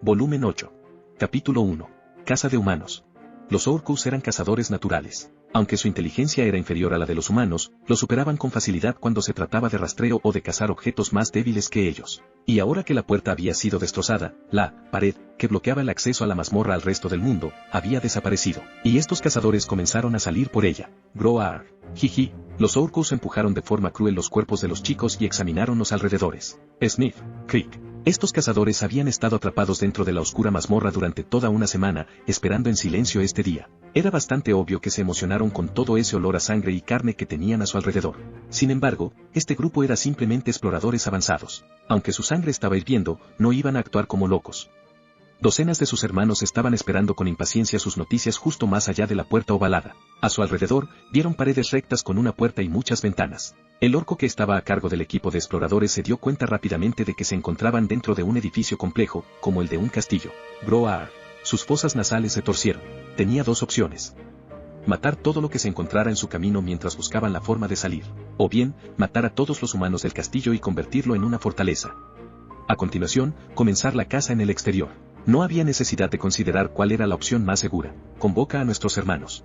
Volumen 8. Capítulo 1. Caza de humanos. Los Orcus eran cazadores naturales. Aunque su inteligencia era inferior a la de los humanos, lo superaban con facilidad cuando se trataba de rastreo o de cazar objetos más débiles que ellos. Y ahora que la puerta había sido destrozada, la pared, que bloqueaba el acceso a la mazmorra al resto del mundo, había desaparecido. Y estos cazadores comenzaron a salir por ella. Groar. Jiji. Los Orcus empujaron de forma cruel los cuerpos de los chicos y examinaron los alrededores. Sniff. Crick. Estos cazadores habían estado atrapados dentro de la oscura mazmorra durante toda una semana, esperando en silencio este día. Era bastante obvio que se emocionaron con todo ese olor a sangre y carne que tenían a su alrededor. Sin embargo, este grupo era simplemente exploradores avanzados. Aunque su sangre estaba hirviendo, no iban a actuar como locos. Docenas de sus hermanos estaban esperando con impaciencia sus noticias justo más allá de la puerta ovalada. A su alrededor, vieron paredes rectas con una puerta y muchas ventanas. El orco que estaba a cargo del equipo de exploradores se dio cuenta rápidamente de que se encontraban dentro de un edificio complejo, como el de un castillo. Groar. Sus fosas nasales se torcieron. Tenía dos opciones. Matar todo lo que se encontrara en su camino mientras buscaban la forma de salir. O bien, matar a todos los humanos del castillo y convertirlo en una fortaleza. A continuación, comenzar la caza en el exterior. No había necesidad de considerar cuál era la opción más segura. Convoca a nuestros hermanos,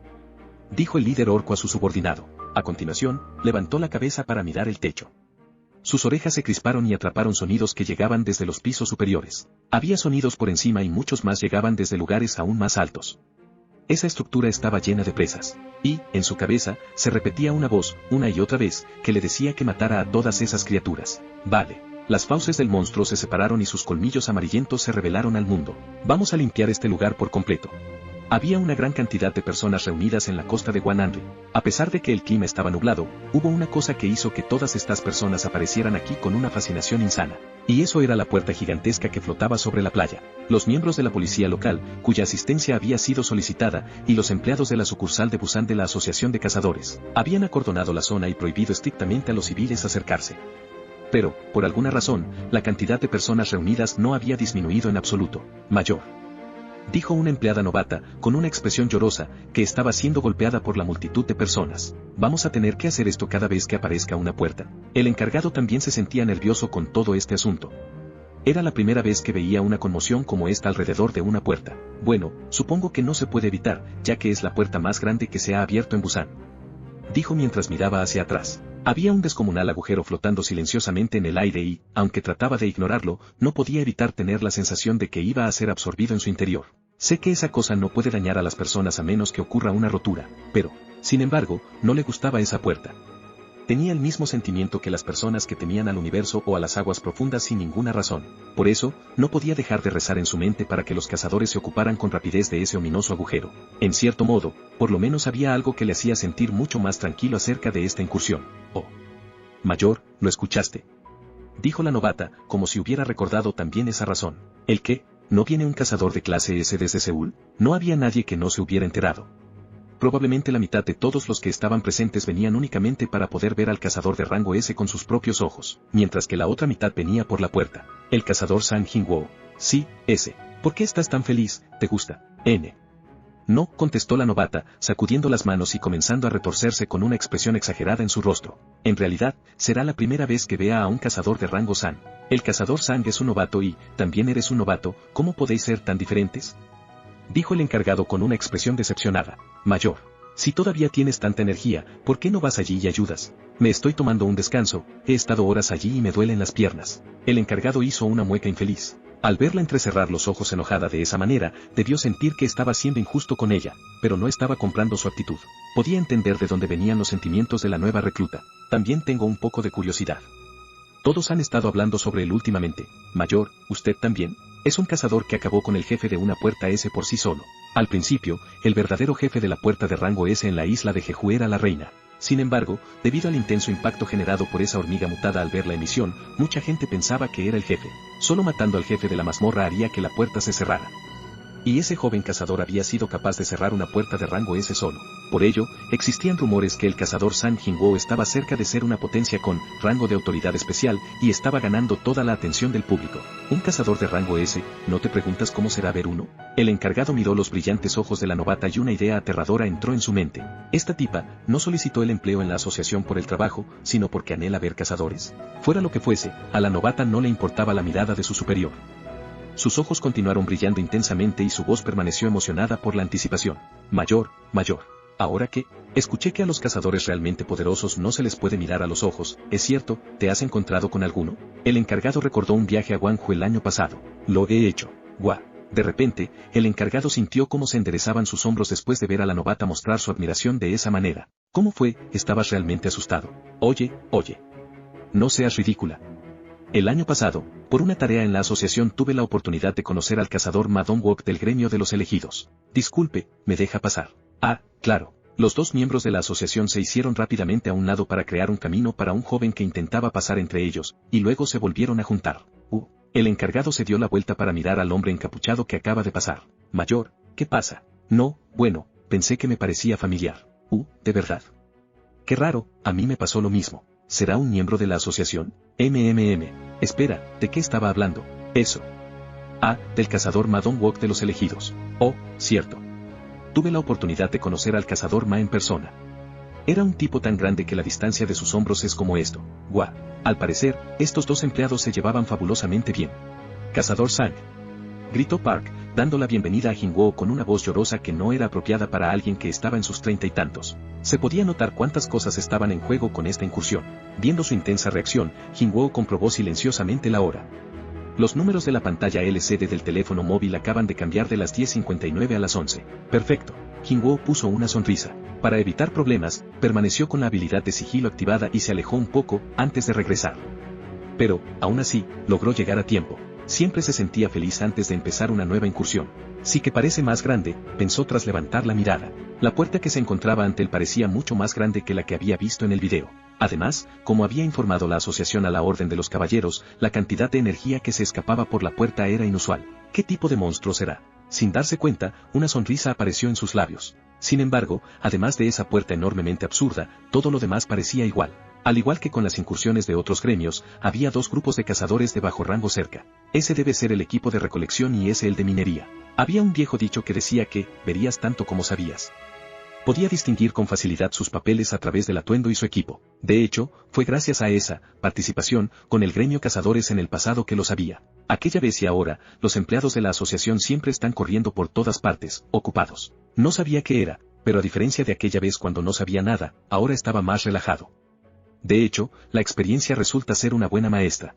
dijo el líder orco a su subordinado. A continuación, levantó la cabeza para mirar el techo. Sus orejas se crisparon y atraparon sonidos que llegaban desde los pisos superiores. Había sonidos por encima y muchos más llegaban desde lugares aún más altos. Esa estructura estaba llena de presas. Y, en su cabeza, se repetía una voz, una y otra vez, que le decía que matara a todas esas criaturas. Vale. Las fauces del monstruo se separaron y sus colmillos amarillentos se revelaron al mundo. Vamos a limpiar este lugar por completo. Había una gran cantidad de personas reunidas en la costa de Guanandri. A pesar de que el clima estaba nublado, hubo una cosa que hizo que todas estas personas aparecieran aquí con una fascinación insana. Y eso era la puerta gigantesca que flotaba sobre la playa. Los miembros de la policía local, cuya asistencia había sido solicitada, y los empleados de la sucursal de Busan de la Asociación de Cazadores, habían acordonado la zona y prohibido estrictamente a los civiles acercarse. Pero, por alguna razón, la cantidad de personas reunidas no había disminuido en absoluto. Mayor, dijo una empleada novata, con una expresión llorosa, que estaba siendo golpeada por la multitud de personas. Vamos a tener que hacer esto cada vez que aparezca una puerta. El encargado también se sentía nervioso con todo este asunto. Era la primera vez que veía una conmoción como esta alrededor de una puerta. Bueno, supongo que no se puede evitar, ya que es la puerta más grande que se ha abierto en Busan, dijo mientras miraba hacia atrás. Había un descomunal agujero flotando silenciosamente en el aire y, aunque trataba de ignorarlo, no podía evitar tener la sensación de que iba a ser absorbido en su interior. Sé que esa cosa no puede dañar a las personas a menos que ocurra una rotura, pero, sin embargo, no le gustaba esa puerta. Tenía el mismo sentimiento que las personas que temían al universo o a las aguas profundas sin ninguna razón. Por eso, no podía dejar de rezar en su mente para que los cazadores se ocuparan con rapidez de ese ominoso agujero. En cierto modo, por lo menos había algo que le hacía sentir mucho más tranquilo acerca de esta incursión. Oh. Mayor, ¿lo escuchaste?, dijo la novata, como si hubiera recordado también esa razón. ¿El qué? ¿No viene un cazador de clase S desde Seúl? No había nadie que no se hubiera enterado. Probablemente la mitad de todos los que estaban presentes venían únicamente para poder ver al cazador de rango S con sus propios ojos, mientras que la otra mitad venía por la puerta. El cazador Sang Jin-woo. Sí, S. ¿Por qué estás tan feliz? ¿Te gusta? N. No, contestó la novata, sacudiendo las manos y comenzando a retorcerse con una expresión exagerada en su rostro. En realidad, será la primera vez que vea a un cazador de rango Sang. El cazador Sang es un novato y, también eres un novato, ¿cómo podéis ser tan diferentes?, dijo el encargado con una expresión decepcionada. Mayor, si todavía tienes tanta energía, ¿por qué no vas allí y ayudas? Me estoy tomando un descanso, he estado horas allí y me duelen las piernas. El encargado hizo una mueca infeliz. Al verla entrecerrar los ojos enojada de esa manera, debió sentir que estaba siendo injusto con ella, pero no estaba comprando su actitud. Podía entender de dónde venían los sentimientos de la nueva recluta. También tengo un poco de curiosidad. Todos han estado hablando sobre él últimamente. Mayor, ¿usted también? Es un cazador que acabó con el jefe de una puerta S por sí solo. Al principio, el verdadero jefe de la puerta de rango S en la isla de Jeju era la reina. Sin embargo, debido al intenso impacto generado por esa hormiga mutada al ver la emisión, mucha gente pensaba que era el jefe. Solo matando al jefe de la mazmorra haría que la puerta se cerrara. Y ese joven cazador había sido capaz de cerrar una puerta de rango S solo. Por ello, existían rumores que el cazador Sang Jin-woo estaba cerca de ser una potencia con rango de autoridad especial y estaba ganando toda la atención del público. ¿Un cazador de rango S? ¿No te preguntas cómo será ver uno? El encargado miró los brillantes ojos de la novata y una idea aterradora entró en su mente. Esta tipa no solicitó el empleo en la asociación por el trabajo, sino porque anhela ver cazadores. Fuera lo que fuese, a la novata no le importaba la mirada de su superior. Sus ojos continuaron brillando intensamente y su voz permaneció emocionada por la anticipación. Mayor, mayor. ¿Ahora qué? Escuché que a los cazadores realmente poderosos no se les puede mirar a los ojos, ¿es cierto? ¿Te has encontrado con alguno? El encargado recordó un viaje a Guangzhou el año pasado. Lo he hecho. Guau. De repente, el encargado sintió cómo se enderezaban sus hombros después de ver a la novata mostrar su admiración de esa manera. ¿Cómo fue? ¿Estabas realmente asustado? Oye. No seas ridícula. El año pasado, por una tarea en la asociación tuve la oportunidad de conocer al cazador Ma Dongwook del gremio de los elegidos. Disculpe, ¿me deja pasar? Ah, claro. Los dos miembros de la asociación se hicieron rápidamente a un lado para crear un camino para un joven que intentaba pasar entre ellos, y luego se volvieron a juntar. El encargado se dio la vuelta para mirar al hombre encapuchado que acaba de pasar. Mayor, ¿qué pasa? No, bueno, pensé que me parecía familiar. ¿De verdad? Qué raro, a mí me pasó lo mismo. ¿Será un miembro de la asociación? Espera, ¿de qué estaba hablando? Eso. Ah, del cazador Ma Dongwook de los elegidos. Oh, cierto. Tuve la oportunidad de conocer al cazador Ma en persona. Era un tipo tan grande que la distancia de sus hombros es como esto. Guau. Al parecer, estos dos empleados se llevaban fabulosamente bien. Cazador Sang. Gritó Park, dando la bienvenida a Jingwo con una voz llorosa que no era apropiada para alguien que estaba en sus 30 y tantos. Se podía notar cuántas cosas estaban en juego con esta incursión. Viendo su intensa reacción, Jingwo comprobó silenciosamente la hora. Los números de la pantalla LCD del teléfono móvil acaban de cambiar de las 10:59 a las 11. Perfecto. Jingwo puso una sonrisa. Para evitar problemas, permaneció con la habilidad de sigilo activada y se alejó un poco antes de regresar. Pero, aún así, logró llegar a tiempo. Siempre se sentía feliz antes de empezar una nueva incursión. Sí que parece más grande, pensó tras levantar la mirada. La puerta que se encontraba ante él parecía mucho más grande que la que había visto en el video. Además, como había informado la asociación a la Orden de los Caballeros, la cantidad de energía que se escapaba por la puerta era inusual. ¿Qué tipo de monstruo será? Sin darse cuenta, una sonrisa apareció en sus labios. Sin embargo, además de esa puerta enormemente absurda, todo lo demás parecía igual. Al igual que con las incursiones de otros gremios, había dos grupos de cazadores de bajo rango cerca. Ese debe ser el equipo de recolección y ese el de minería. Había un viejo dicho que decía que, verías tanto como sabías. Podía distinguir con facilidad sus papeles a través del atuendo y su equipo. De hecho, fue gracias a esa participación con el gremio cazadores en el pasado que lo sabía. Aquella vez y ahora, los empleados de la asociación siempre están corriendo por todas partes, ocupados. No sabía qué era, pero a diferencia de aquella vez cuando no sabía nada, ahora estaba más relajado. De hecho, la experiencia resulta ser una buena maestra.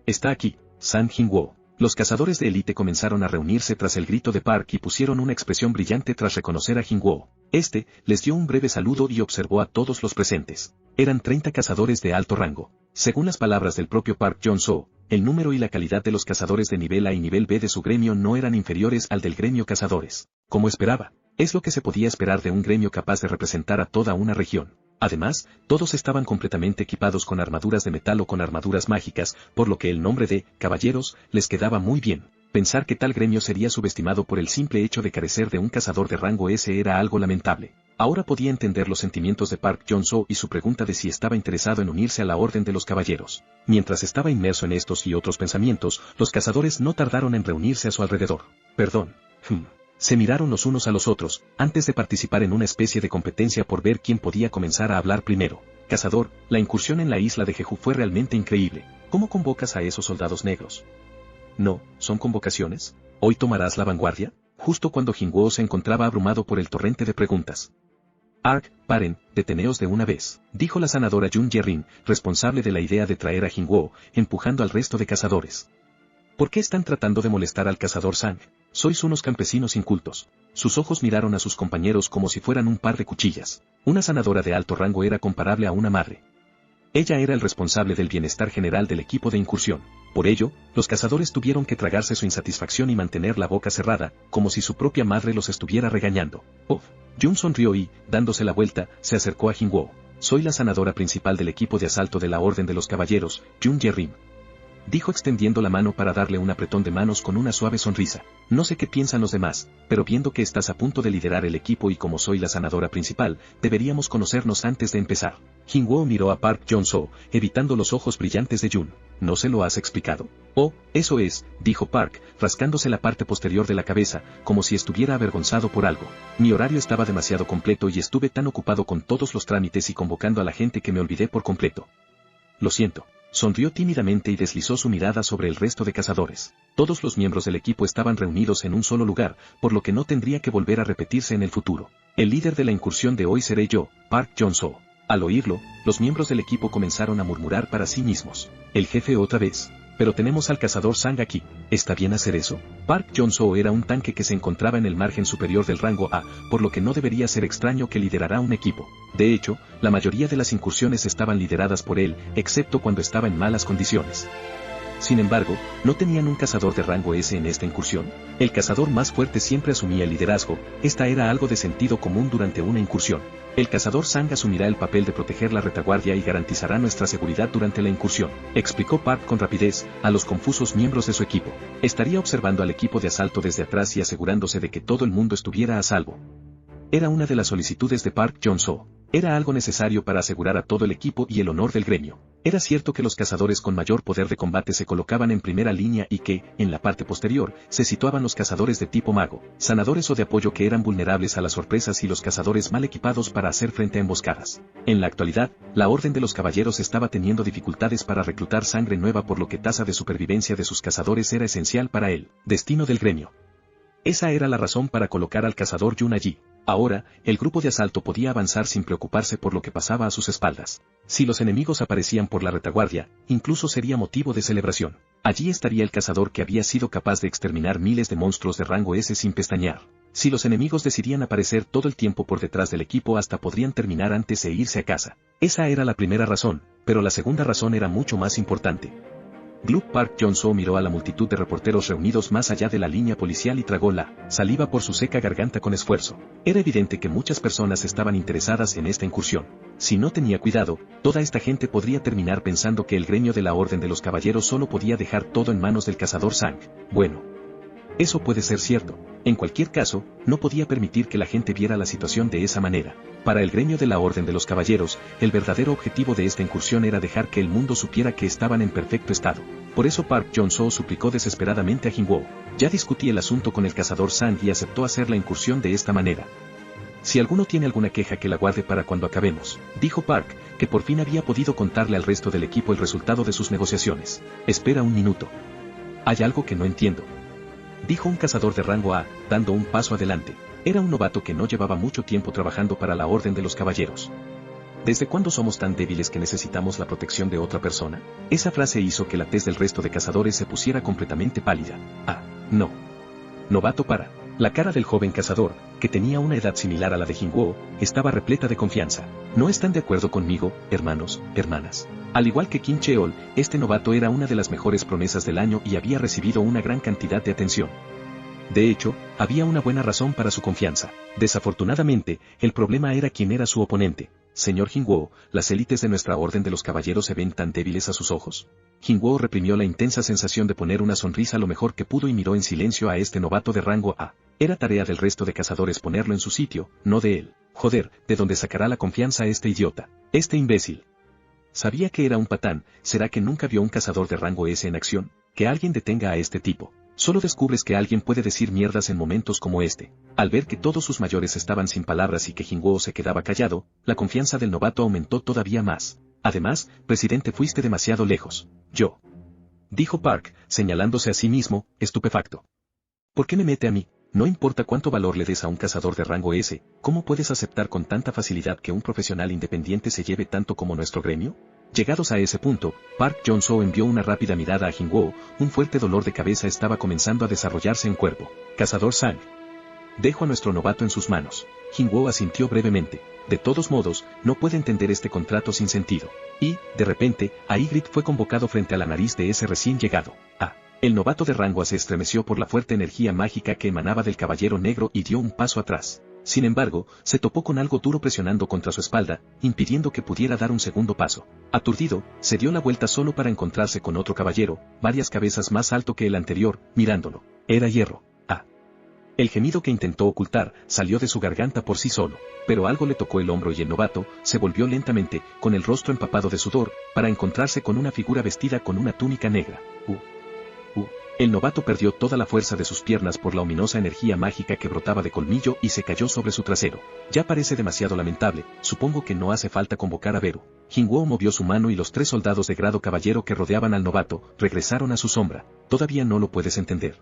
Está aquí, San Jingwo. Los cazadores de élite comenzaron a reunirse tras el grito de Park y pusieron una expresión brillante tras reconocer a Jingwo. Este, les dio un breve saludo y observó a todos los presentes. Eran 30 cazadores de alto rango. Según las palabras del propio Park Jong-soo, el número y la calidad de los cazadores de nivel A y nivel B de su gremio no eran inferiores al del gremio cazadores. Como esperaba, es lo que se podía esperar de un gremio capaz de representar a toda una región. Además, todos estaban completamente equipados con armaduras de metal o con armaduras mágicas, por lo que el nombre de caballeros les quedaba muy bien. Pensar que tal gremio sería subestimado por el simple hecho de carecer de un cazador de rango S era algo lamentable. Ahora podía entender los sentimientos de Park Jong-soo y su pregunta de si estaba interesado en unirse a la Orden de los Caballeros. Mientras estaba inmerso en estos y otros pensamientos, los cazadores no tardaron en reunirse a su alrededor. Perdón. Se miraron los unos a los otros, antes de participar en una especie de competencia por ver quién podía comenzar a hablar primero. Cazador, la incursión en la isla de Jeju fue realmente increíble. ¿Cómo convocas a esos soldados negros? No, ¿son convocaciones? ¿Hoy tomarás la vanguardia? Justo cuando Jingwo se encontraba abrumado por el torrente de preguntas. Ark, paren, deteneos de una vez, dijo la sanadora Jun Ye-rin, responsable de la idea de traer a Jingwo, empujando al resto de cazadores. ¿Por qué están tratando de molestar al cazador Sang? Sois unos campesinos incultos. Sus ojos miraron a sus compañeros como si fueran un par de cuchillas. Una sanadora de alto rango era comparable a una madre. Ella era el responsable del bienestar general del equipo de incursión. Por ello, los cazadores tuvieron que tragarse su insatisfacción y mantener la boca cerrada, como si su propia madre los estuviera regañando. Jun sonrió y, dándose la vuelta, se acercó a Jingwo. Soy la sanadora principal del equipo de asalto de la Orden de los Caballeros, Jun Ye-rin. Dijo extendiendo la mano para darle un apretón de manos con una suave sonrisa. No sé qué piensan los demás, pero viendo que estás a punto de liderar el equipo y como soy la sanadora principal, deberíamos conocernos antes de empezar. Jingwo miró a Park Jong-soo, evitando los ojos brillantes de Jun. ¿No se lo has explicado? Eso es, dijo Park, rascándose la parte posterior de la cabeza, como si estuviera avergonzado por algo. Mi horario estaba demasiado completo y estuve tan ocupado con todos los trámites y convocando a la gente que me olvidé por completo. Lo siento. Sonrió tímidamente y deslizó su mirada sobre el resto de cazadores. Todos los miembros del equipo estaban reunidos en un solo lugar, por lo que no tendría que volver a repetirse en el futuro. El líder de la incursión de hoy seré yo, Park Jong-soo. Al oírlo, los miembros del equipo comenzaron a murmurar para sí mismos. El jefe otra vez. Pero tenemos al cazador Sang aquí. ¿Está bien hacer eso? Park Jong-soo era un tanque que se encontraba en el margen superior del rango A, por lo que no debería ser extraño que liderara un equipo. De hecho, la mayoría de las incursiones estaban lideradas por él, excepto cuando estaba en malas condiciones. Sin embargo, ¿no tenían un cazador de rango S en esta incursión? El cazador más fuerte siempre asumía el liderazgo, esta era algo de sentido común durante una incursión. El cazador Sang asumirá el papel de proteger la retaguardia y garantizará nuestra seguridad durante la incursión, explicó Park con rapidez a los confusos miembros de su equipo. Estaría observando al equipo de asalto desde atrás y asegurándose de que todo el mundo estuviera a salvo. Era una de las solicitudes de Park Jong-soo. Era algo necesario para asegurar a todo el equipo y el honor del gremio. Era cierto que los cazadores con mayor poder de combate se colocaban en primera línea y que, en la parte posterior, se situaban los cazadores de tipo mago, sanadores o de apoyo que eran vulnerables a las sorpresas y los cazadores mal equipados para hacer frente a emboscadas. En la actualidad, la Orden de los Caballeros estaba teniendo dificultades para reclutar sangre nueva, por lo que tasa de supervivencia de sus cazadores era esencial para el destino del gremio. Esa era la razón para colocar al cazador Yun allí. Ahora, el grupo de asalto podía avanzar sin preocuparse por lo que pasaba a sus espaldas. Si los enemigos aparecían por la retaguardia, incluso sería motivo de celebración. Allí estaría el cazador que había sido capaz de exterminar miles de monstruos de rango S sin pestañear. Si los enemigos decidían aparecer todo el tiempo por detrás del equipo, hasta podrían terminar antes e irse a casa. Esa era la primera razón, pero la segunda razón era mucho más importante. Park Jong-soo miró a la multitud de reporteros reunidos más allá de la línea policial y tragó la saliva por su seca garganta con esfuerzo. Era evidente que muchas personas estaban interesadas en esta incursión. Si no tenía cuidado, toda esta gente podría terminar pensando que el gremio de la Orden de los Caballeros solo podía dejar todo en manos del cazador Sang. Bueno, eso puede ser cierto. En cualquier caso, no podía permitir que la gente viera la situación de esa manera. Para el gremio de la Orden de los Caballeros, el verdadero objetivo de esta incursión era dejar que el mundo supiera que estaban en perfecto estado. Por eso Park Jong-soo suplicó desesperadamente a Jin-woo. Ya discutí el asunto con el cazador Sang y aceptó hacer la incursión de esta manera. Si alguno tiene alguna queja, que la guarde para cuando acabemos, dijo Park, que por fin había podido contarle al resto del equipo el resultado de sus negociaciones. Espera un minuto. Hay algo que no entiendo, dijo un cazador de rango A, dando un paso adelante. Era un novato que no llevaba mucho tiempo trabajando para la Orden de los Caballeros. ¿Desde cuándo somos tan débiles que necesitamos la protección de otra persona? Esa frase hizo que la tez del resto de cazadores se pusiera completamente pálida. Ah, no. Novato para. La cara del joven cazador, que tenía una edad similar a la de Jin-woo, estaba repleta de confianza. ¿No están de acuerdo conmigo, hermanos, hermanas? Al igual que Kim Cheol, este novato era una de las mejores promesas del año y había recibido una gran cantidad de atención. De hecho, había una buena razón para su confianza. Desafortunadamente, el problema era quién era su oponente. Señor Jin-woo, ¿las élites de nuestra Orden de los Caballeros se ven tan débiles a sus ojos? Jin-woo reprimió la intensa sensación de poner una sonrisa lo mejor que pudo y miró en silencio a este novato de rango A. Era tarea del resto de cazadores ponerlo en su sitio, no de él. Joder, ¿de dónde sacará la confianza este idiota? Este imbécil. Sabía que era un patán. ¿Será que nunca vio un cazador de rango S en acción? Que alguien detenga a este tipo. Solo descubres que alguien puede decir mierdas en momentos como este. Al ver que todos sus mayores estaban sin palabras y que Jin-woo se quedaba callado, la confianza del novato aumentó todavía más. Además, presidente, fuiste demasiado lejos. Yo. Dijo Park, señalándose a sí mismo, estupefacto. ¿Por qué me mete a mí? No importa cuánto valor le des a un cazador de rango S, ¿cómo puedes aceptar con tanta facilidad que un profesional independiente se lleve tanto como nuestro gremio? Llegados a ese punto, Park Jong-soo envió una rápida mirada a Jin-woo. Un fuerte dolor de cabeza estaba comenzando a desarrollarse en cuerpo. Cazador Sang. Dejo a nuestro novato en sus manos. Jin-woo asintió brevemente. De todos modos, no puede entender este contrato sin sentido. Y, de repente, Ygritte fue convocado frente a la nariz de ese recién llegado. El novato de rango A se estremeció por la fuerte energía mágica que emanaba del caballero negro y dio un paso atrás. Sin embargo, se topó con algo duro presionando contra su espalda, impidiendo que pudiera dar un segundo paso. Aturdido, se dio la vuelta solo para encontrarse con otro caballero, varias cabezas más alto que el anterior, mirándolo. Era hierro. El gemido que intentó ocultar salió de su garganta por sí solo, pero algo le tocó el hombro y el novato se volvió lentamente, con el rostro empapado de sudor, para encontrarse con una figura vestida con una túnica negra. El El novato perdió toda la fuerza de sus piernas por la ominosa energía mágica que brotaba de colmillo y se cayó sobre su trasero. Ya parece demasiado lamentable, supongo que no hace falta convocar a Beru. Jinwoo movió su mano y los 3 soldados de grado caballero que rodeaban al novato, regresaron a su sombra. Todavía no lo puedes entender,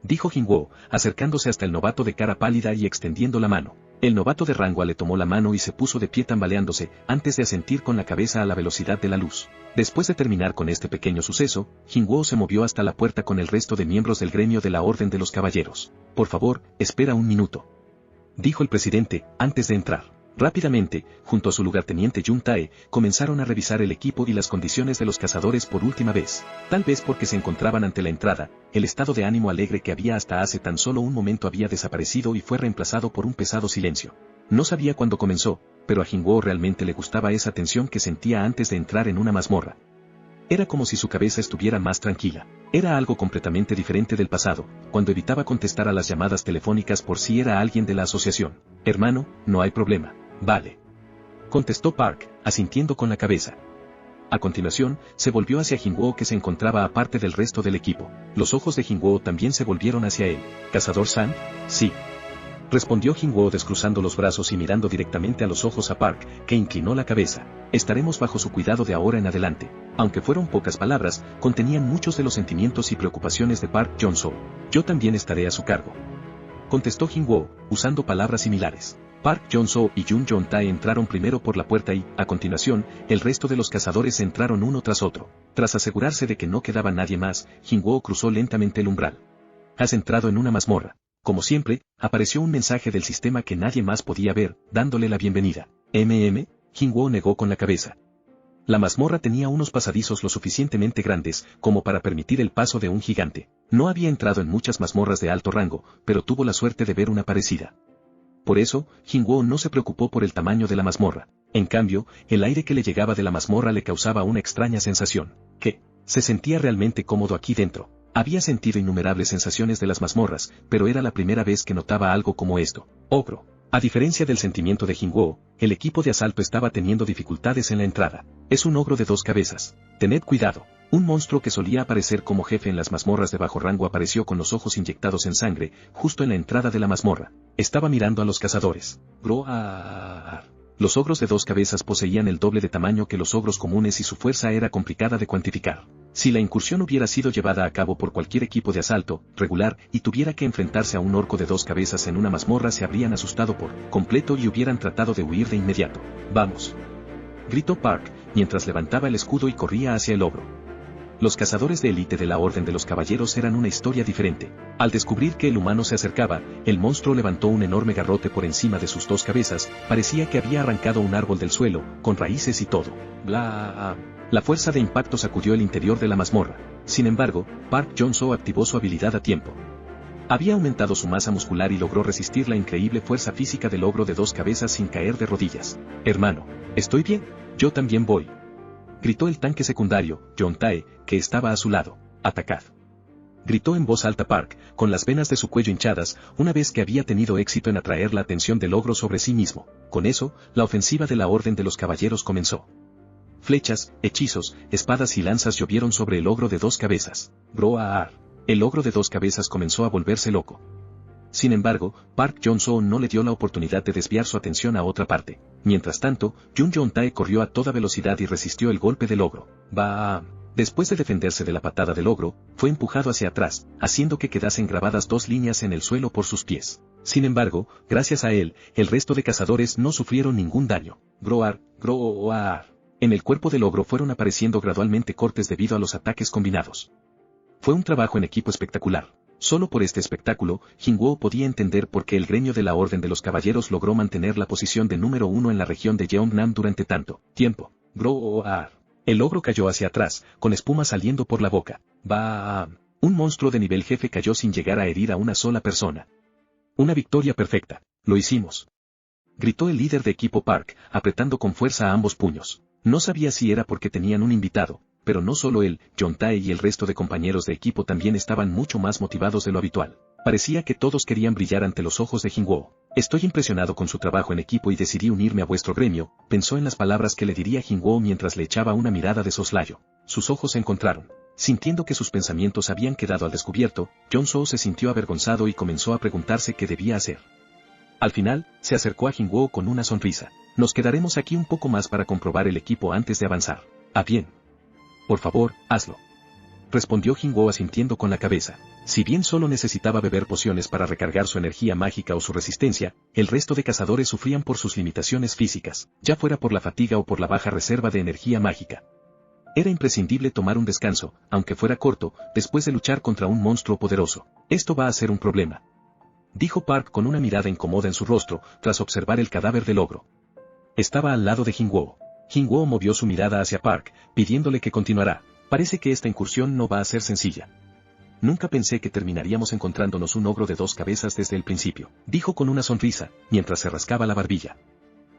dijo Jinwoo, acercándose hasta el novato de cara pálida y extendiendo la mano. El novato de Rangua le tomó la mano y se puso de pie tambaleándose, antes de asentir con la cabeza a la velocidad de la luz. Después de terminar con este pequeño suceso, Jinwoo se movió hasta la puerta con el resto de miembros del gremio de la Orden de los Caballeros. Por favor, espera un minuto, dijo el presidente, antes de entrar. Rápidamente, junto a su lugarteniente Jun Tae, comenzaron a revisar el equipo y las condiciones de los cazadores por última vez. Tal vez porque se encontraban ante la entrada, el estado de ánimo alegre que había hasta hace tan solo un momento había desaparecido y fue reemplazado por un pesado silencio. No sabía cuándo comenzó, pero a Jinwoo realmente le gustaba esa tensión que sentía antes de entrar en una mazmorra. Era como si su cabeza estuviera más tranquila. Era algo completamente diferente del pasado, cuando evitaba contestar a las llamadas telefónicas por si era alguien de la asociación. Hermano, no hay problema. Vale, contestó Park, asintiendo con la cabeza. A continuación, se volvió hacia Jinwoo que se encontraba aparte del resto del equipo. Los ojos de Jinwoo también se volvieron hacia él. ¿Cazador-san? Sí, respondió Jinwoo descruzando los brazos y mirando directamente a los ojos a Park, que inclinó la cabeza. Estaremos bajo su cuidado de ahora en adelante. Aunque fueron pocas palabras, contenían muchos de los sentimientos y preocupaciones de Park Jong-soo. Yo también estaré a su cargo, contestó Jinwoo, usando palabras similares. Park Jong-soo y Jun Jong-tae entraron primero por la puerta y, a continuación, el resto de los cazadores entraron uno tras otro. Tras asegurarse de que no quedaba nadie más, Jinwoo cruzó lentamente el umbral. Has entrado en una mazmorra. Como siempre, apareció un mensaje del sistema que nadie más podía ver, dándole la bienvenida. Jinwoo negó con la cabeza. La mazmorra tenía unos pasadizos lo suficientemente grandes como para permitir el paso de un gigante. No había entrado en muchas mazmorras de alto rango, pero tuvo la suerte de ver una parecida. Por eso, Jinwoo no se preocupó por el tamaño de la mazmorra. En cambio, el aire que le llegaba de la mazmorra le causaba una extraña sensación. Que se sentía realmente cómodo aquí dentro. Había sentido innumerables sensaciones de las mazmorras, pero era la primera vez que notaba algo como esto. Ogro. A diferencia del sentimiento de Jinwoo, el equipo de asalto estaba teniendo dificultades en la entrada. Es un ogro de 2 cabezas. Tened cuidado. Un monstruo que solía aparecer como jefe en las mazmorras de bajo rango apareció con los ojos inyectados en sangre, justo en la entrada de la mazmorra. Estaba mirando a los cazadores. Groar. Los ogros de 2 cabezas poseían el doble de tamaño que los ogros comunes y su fuerza era complicada de cuantificar. Si la incursión hubiera sido llevada a cabo por cualquier equipo de asalto regular y tuviera que enfrentarse a un orco de 2 cabezas en una mazmorra, se habrían asustado por completo y hubieran tratado de huir de inmediato. ¡Vamos!, gritó Park, mientras levantaba el escudo y corría hacia el ogro. Los cazadores de élite de la Orden de los Caballeros eran una historia diferente. Al descubrir que el humano se acercaba, el monstruo levantó un enorme garrote por encima de sus 2 cabezas, parecía que había arrancado un árbol del suelo, con raíces y todo. ¡Bla! La fuerza de impacto sacudió el interior de la mazmorra. Sin embargo, Park Jong-soo activó su habilidad a tiempo. Había aumentado su masa muscular y logró resistir la increíble fuerza física del ogro de 2 cabezas sin caer de rodillas. Hermano, ¿estoy bien? Yo también voy, gritó el tanque secundario, Jong-tae, que estaba a su lado. Atacad, gritó en voz alta Park, con las venas de su cuello hinchadas, una vez que había tenido éxito en atraer la atención del ogro sobre sí mismo. Con eso, la ofensiva de la Orden de los Caballeros comenzó. Flechas, hechizos, espadas y lanzas llovieron sobre el ogro de 2 cabezas. Groar. El ogro de 2 cabezas comenzó a volverse loco. Sin embargo, Park Jong-soo no le dio la oportunidad de desviar su atención a otra parte. Mientras tanto, Jun Jong-tae corrió a toda velocidad y resistió el golpe del ogro. ¡Bam! Después de defenderse de la patada del ogro, fue empujado hacia atrás, haciendo que quedasen grabadas 2 líneas en el suelo por sus pies. Sin embargo, gracias a él, el resto de cazadores no sufrieron ningún daño. Groar, groar. En el cuerpo del ogro fueron apareciendo gradualmente cortes debido a los ataques combinados. Fue un trabajo en equipo espectacular. Solo por este espectáculo, Jinwoo podía entender por qué el gremio de la Orden de los Caballeros logró mantener la posición de número 1 en la región de Jeonnam durante tanto tiempo. Groar. El ogro cayó hacia atrás, con espuma saliendo por la boca. ¡Bam! Un monstruo de nivel jefe cayó sin llegar a herir a una sola persona. Una victoria perfecta. Lo hicimos, gritó el líder de equipo Park, apretando con fuerza a ambos puños. No sabía si era porque tenían un invitado, pero no solo él, Jong-tae y el resto de compañeros de equipo también estaban mucho más motivados de lo habitual. Parecía que todos querían brillar ante los ojos de Jinwoo. Estoy impresionado con su trabajo en equipo y decidí unirme a vuestro gremio, pensó en las palabras que le diría Jinwoo mientras le echaba una mirada de soslayo. Sus ojos se encontraron. Sintiendo que sus pensamientos habían quedado al descubierto, Jon Soo se sintió avergonzado y comenzó a preguntarse qué debía hacer. Al final, se acercó a Jin-woo con una sonrisa. Nos quedaremos aquí un poco más para comprobar el equipo antes de avanzar. Ah, bien. Por favor, hazlo. Respondió Jin-woo asintiendo con la cabeza. Si bien solo necesitaba beber pociones para recargar su energía mágica o su resistencia, el resto de cazadores sufrían por sus limitaciones físicas, ya fuera por la fatiga o por la baja reserva de energía mágica. Era imprescindible tomar un descanso, aunque fuera corto, después de luchar contra un monstruo poderoso. Esto va a ser un problema, dijo Park con una mirada incómoda en su rostro, tras observar el cadáver del ogro. Estaba al lado de Jin-woo. Jin-woo movió su mirada hacia Park, pidiéndole que continuara. Parece que esta incursión no va a ser sencilla. Nunca pensé que terminaríamos encontrándonos un ogro de 2 cabezas desde el principio, dijo con una sonrisa, mientras se rascaba la barbilla.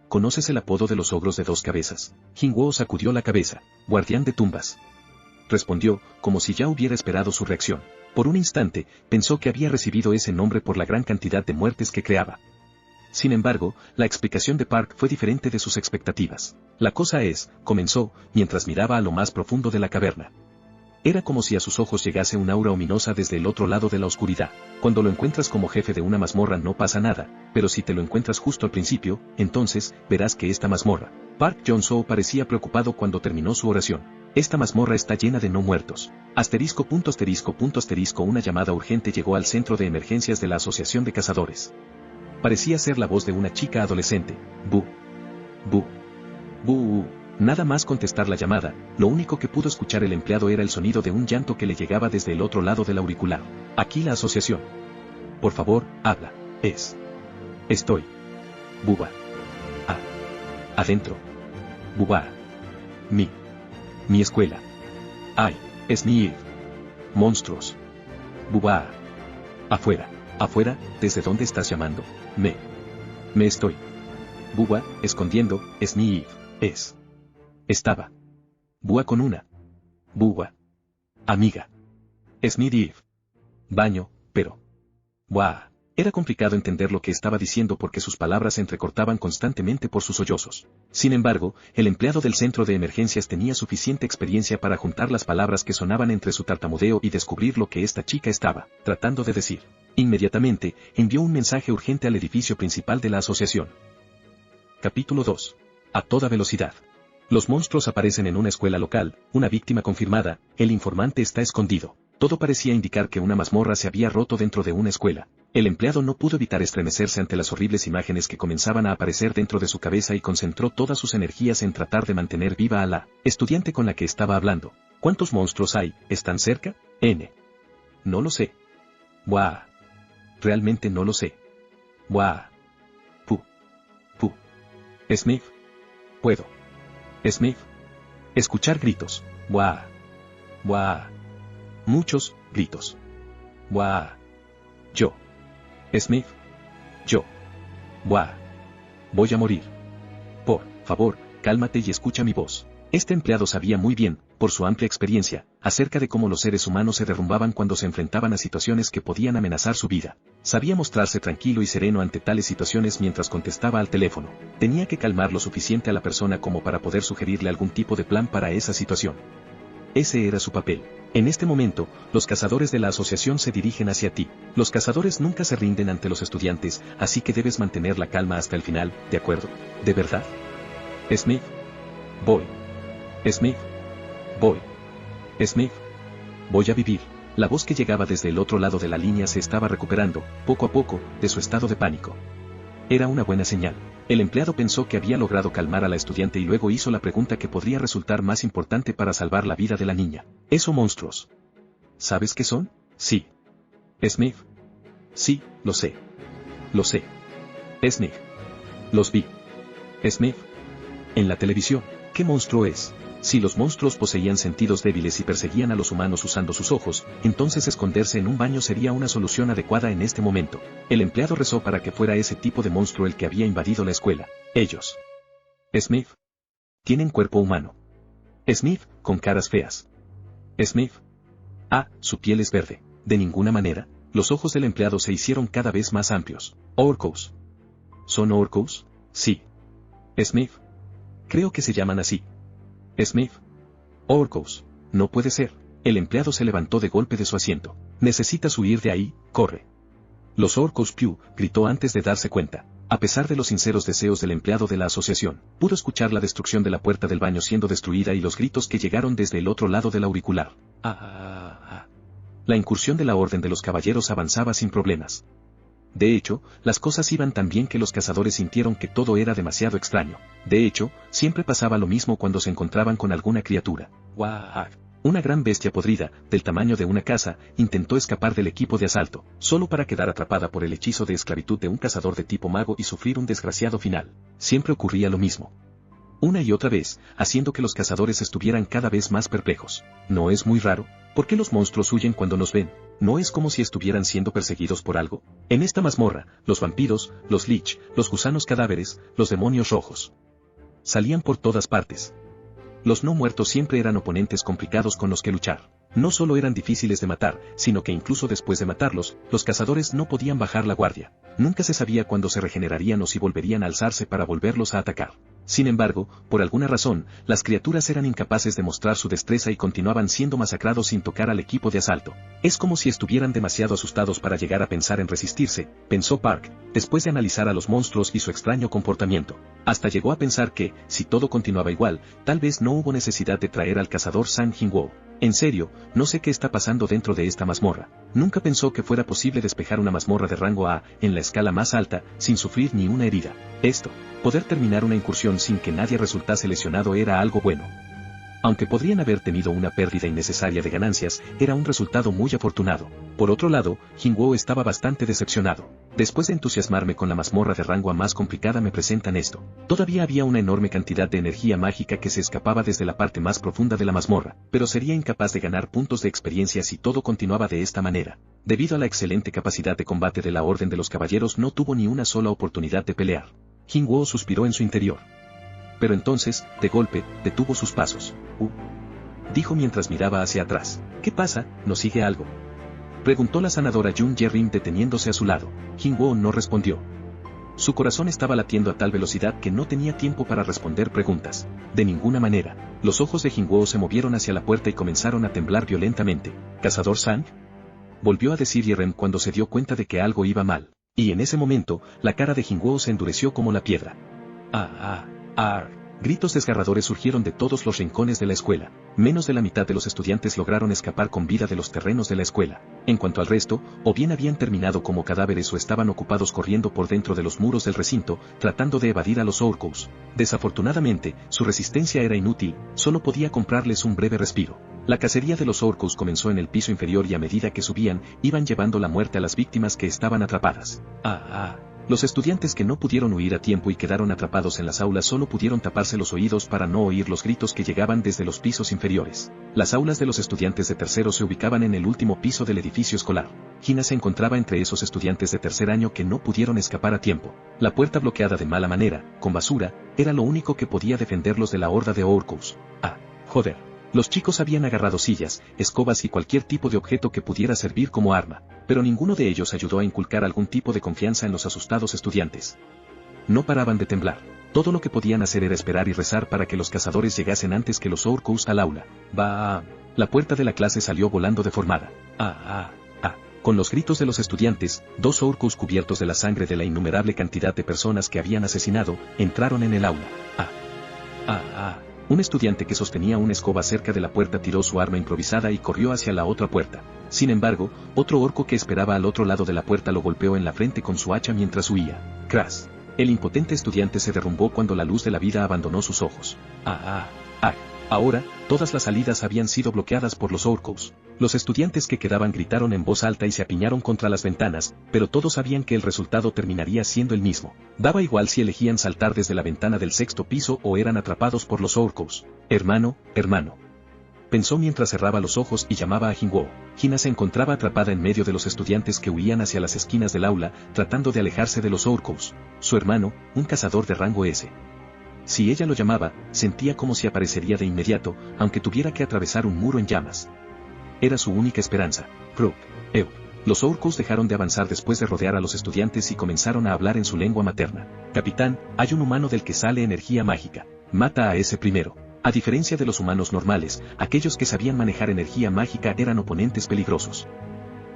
¿Conoces el apodo de los ogros de 2 cabezas? Jin-woo sacudió la cabeza. Guardián de tumbas. Respondió, como si ya hubiera esperado su reacción. Por un instante, pensó que había recibido ese nombre por la gran cantidad de muertes que creaba. Sin embargo, la explicación de Park fue diferente de sus expectativas. La cosa es, comenzó, mientras miraba a lo más profundo de la caverna. Era como si a sus ojos llegase un aura ominosa desde el otro lado de la oscuridad. Cuando lo encuentras como jefe de una mazmorra no pasa nada, pero si te lo encuentras justo al principio, entonces, verás que esta mazmorra. Park Jong-soo parecía preocupado cuando terminó su oración. Esta mazmorra está llena de no muertos. Una llamada urgente llegó al centro de emergencias de la Asociación de Cazadores. Parecía ser la voz de una chica adolescente. Bu. Bu. Bu. Nada más contestar la llamada, lo único que pudo escuchar el empleado era el sonido de un llanto que le llegaba desde el otro lado del auricular. Aquí la asociación. Por favor, habla. Estoy. Buba. Adentro. Buba. Mi escuela. Ay, Sniff. Monstruos. Buba. Afuera. Afuera, ¿desde dónde estás llamando? Me estoy. Buba, escondiendo, Sniff. Estaba. Bua con una. Buba. Amiga. Sniff. Baño, pero. Buah. Era complicado entender lo que estaba diciendo porque sus palabras se entrecortaban constantemente por sus sollozos. Sin embargo, el empleado del centro de emergencias tenía suficiente experiencia para juntar las palabras que sonaban entre su tartamudeo y descubrir lo que esta chica estaba tratando de decir. Inmediatamente, envió un mensaje urgente al edificio principal de la asociación. Capítulo 2. A toda velocidad. Los monstruos aparecen en una escuela local, una víctima confirmada, el informante está escondido. Todo parecía indicar que una mazmorra se había roto dentro de una escuela. El empleado no pudo evitar estremecerse ante las horribles imágenes que comenzaban a aparecer dentro de su cabeza y concentró todas sus energías en tratar de mantener viva a la estudiante con la que estaba hablando. ¿Cuántos monstruos hay? ¿Están cerca? No lo sé. Buah. Realmente no lo sé. Buah. Pu. Sniff. Puedo. Sniff. Escuchar gritos. Buah. Buah. Muchos gritos. Buah. Yo. Sniff. Yo. Buah. Voy a morir. Por favor, cálmate y escucha mi voz. Este empleado sabía muy bien, por su amplia experiencia, acerca de cómo los seres humanos se derrumbaban cuando se enfrentaban a situaciones que podían amenazar su vida. Sabía mostrarse tranquilo y sereno ante tales situaciones mientras contestaba al teléfono. Tenía que calmar lo suficiente a la persona como para poder sugerirle algún tipo de plan para esa situación. Ese era su papel. En este momento, los cazadores de la asociación se dirigen hacia ti. Los cazadores nunca se rinden ante los estudiantes, así que debes mantener la calma hasta el final, ¿de acuerdo? ¿De verdad? Smith. Voy. Smith. Voy. Smith. Voy a vivir. La voz que llegaba desde el otro lado de la línea se estaba recuperando, poco a poco, de su estado de pánico. Era una buena señal. El empleado pensó que había logrado calmar a la estudiante y luego hizo la pregunta que podría resultar más importante para salvar la vida de la niña. ¿Esos monstruos? ¿Sabes qué son? Sí. Smith. Sí, lo sé. Lo sé. Smith. Los vi. Smith. En la televisión. ¿Qué monstruo es? Si los monstruos poseían sentidos débiles y perseguían a los humanos usando sus ojos, entonces esconderse en un baño sería una solución adecuada en este momento. El empleado rezó para que fuera ese tipo de monstruo el que había invadido la escuela. Ellos. Smith. Tienen cuerpo humano. Smith, con caras feas. Smith. Su piel es verde. De ninguna manera. Los ojos del empleado se hicieron cada vez más amplios. Orcos. ¿Son orcos? Sí. Smith. Creo que se llaman así. Smith. Orcos. No puede ser. El empleado se levantó de golpe de su asiento. Necesitas huir de ahí, corre. Los Orcos Pew, gritó antes de darse cuenta. A pesar de los sinceros deseos del empleado de la asociación, pudo escuchar la destrucción de la puerta del baño siendo destruida y los gritos que llegaron desde el otro lado del auricular. La incursión de la Orden de los Caballeros avanzaba sin problemas. De hecho, las cosas iban tan bien que los cazadores sintieron que todo era demasiado extraño. De hecho, siempre pasaba lo mismo cuando se encontraban con alguna criatura. Una gran bestia podrida, del tamaño de una casa, intentó escapar del equipo de asalto, solo para quedar atrapada por el hechizo de esclavitud de un cazador de tipo mago y sufrir un desgraciado final. Siempre ocurría lo mismo. Una y otra vez, haciendo que los cazadores estuvieran cada vez más perplejos. ¿No es muy raro? ¿Por qué los monstruos huyen cuando nos ven? ¿No es como si estuvieran siendo perseguidos por algo? En esta mazmorra, los vampiros, los lich, los gusanos cadáveres, los demonios rojos salían por todas partes. Los no muertos siempre eran oponentes complicados con los que luchar. No solo eran difíciles de matar, sino que incluso después de matarlos, los cazadores no podían bajar la guardia. Nunca se sabía cuándo se regenerarían o si volverían a alzarse para volverlos a atacar. Sin embargo, por alguna razón, las criaturas eran incapaces de mostrar su destreza y continuaban siendo masacrados sin tocar al equipo de asalto. Es como si estuvieran demasiado asustados para llegar a pensar en resistirse, pensó Park, después de analizar a los monstruos y su extraño comportamiento. Hasta llegó a pensar que, si todo continuaba igual, tal vez no hubo necesidad de traer al cazador San Jinwoo. En serio, no sé qué está pasando dentro de esta mazmorra. Nunca pensó que fuera posible despejar una mazmorra de rango A, en la escala más alta, sin sufrir ni una herida. Poder terminar una incursión sin que nadie resultase lesionado era algo bueno. Aunque podrían haber tenido una pérdida innecesaria de ganancias, era un resultado muy afortunado. Por otro lado, Jinwoo estaba bastante decepcionado. Después de entusiasmarme con la mazmorra de rango A más complicada me presentan esto. Todavía había una enorme cantidad de energía mágica que se escapaba desde la parte más profunda de la mazmorra, pero sería incapaz de ganar puntos de experiencia si todo continuaba de esta manera. Debido a la excelente capacidad de combate de la Orden de los Caballeros no tuvo ni una sola oportunidad de pelear. Jinwoo suspiró en su interior. Pero entonces, de golpe, detuvo sus pasos. Dijo mientras miraba hacia atrás. ¿Qué pasa? ¿Nos sigue algo? Preguntó la sanadora Jung Ye-rim deteniéndose a su lado. Jinwoo no respondió. Su corazón estaba latiendo a tal velocidad que no tenía tiempo para responder preguntas. De ninguna manera. Los ojos de Jinwoo se movieron hacia la puerta y comenzaron a temblar violentamente. ¿Cazador Sang? Volvió a decir Ye-rim cuando se dio cuenta de que algo iba mal. Y en ese momento, la cara de Jinwoo se endureció como la piedra. Gritos desgarradores surgieron de todos los rincones de la escuela. Menos de la mitad de los estudiantes lograron escapar con vida de los terrenos de la escuela. En cuanto al resto, o bien habían terminado como cadáveres o estaban ocupados corriendo por dentro de los muros del recinto, tratando de evadir a los Orcos. Desafortunadamente, su resistencia era inútil, solo podía comprarles un breve respiro. La cacería de los Orcos comenzó en el piso inferior y a medida que subían, iban llevando la muerte a las víctimas que estaban atrapadas. Los estudiantes que no pudieron huir a tiempo y quedaron atrapados en las aulas solo pudieron taparse los oídos para no oír los gritos que llegaban desde los pisos inferiores. Las aulas de los estudiantes de tercero se ubicaban en el último piso del edificio escolar. Hina se encontraba entre esos estudiantes de tercer año que no pudieron escapar a tiempo. La puerta bloqueada de mala manera, con basura, era lo único que podía defenderlos de la horda de Orcos. Joder. Los chicos habían agarrado sillas, escobas y cualquier tipo de objeto que pudiera servir como arma, pero ninguno de ellos ayudó a inculcar algún tipo de confianza en los asustados estudiantes. No paraban de temblar. Todo lo que podían hacer era esperar y rezar para que los cazadores llegasen antes que los Orcos al aula. La puerta de la clase salió volando deformada. Con los gritos de los estudiantes, 2 Orcos cubiertos de la sangre de la innumerable cantidad de personas que habían asesinado, entraron en el aula. Un estudiante que sostenía una escoba cerca de la puerta tiró su arma improvisada y corrió hacia la otra puerta. Sin embargo, otro orco que esperaba al otro lado de la puerta lo golpeó en la frente con su hacha mientras huía. Crash. El impotente estudiante se derrumbó cuando la luz de la vida abandonó sus ojos. Ahora, todas las salidas habían sido bloqueadas por los Orcos. Los estudiantes que quedaban gritaron en voz alta y se apiñaron contra las ventanas, pero todos sabían que el resultado terminaría siendo el mismo. Daba igual si elegían saltar desde la ventana del 6º piso o eran atrapados por los Orcos. Hermano. Pensó mientras cerraba los ojos y llamaba a Jinwoo. Hina se encontraba atrapada en medio de los estudiantes que huían hacia las esquinas del aula, tratando de alejarse de los Orcos. Su hermano, un cazador de rango S. Si ella lo llamaba, sentía como si aparecería de inmediato, aunque tuviera que atravesar un muro en llamas. Era su única esperanza. Los Orcos dejaron de avanzar después de rodear a los estudiantes y comenzaron a hablar en su lengua materna. Capitán, hay un humano del que sale energía mágica. Mata a ese primero. A diferencia de los humanos normales, aquellos que sabían manejar energía mágica eran oponentes peligrosos.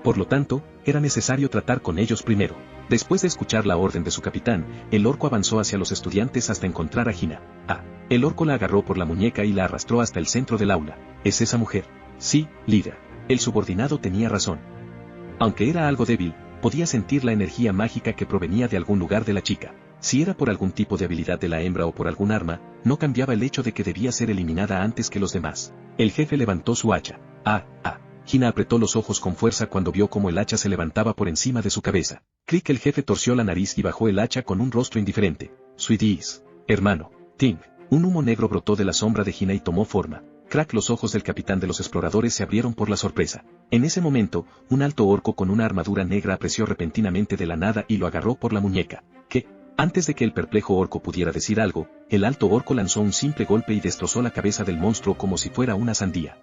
Por lo tanto, era necesario tratar con ellos primero. Después de escuchar la orden de su capitán, el orco avanzó hacia los estudiantes hasta encontrar a Hina. El orco la agarró por la muñeca y la arrastró hasta el centro del aula. ¿Es esa mujer? Sí, líder. El subordinado tenía razón. Aunque era algo débil, podía sentir la energía mágica que provenía de algún lugar de la chica. Si era por algún tipo de habilidad de la hembra o por algún arma, no cambiaba el hecho de que debía ser eliminada antes que los demás. El jefe levantó su hacha. Hina apretó los ojos con fuerza cuando vio cómo el hacha se levantaba por encima de su cabeza. El jefe torció la nariz y bajó el hacha con un rostro indiferente. Sweeties, hermano, Ting. Un humo negro brotó de la sombra de Hina y tomó forma. Los ojos del capitán de los exploradores se abrieron por la sorpresa. En ese momento, un alto orco con una armadura negra apareció repentinamente de la nada y lo agarró por la muñeca. Antes de que el perplejo orco pudiera decir algo, el alto orco lanzó un simple golpe y destrozó la cabeza del monstruo como si fuera una sandía.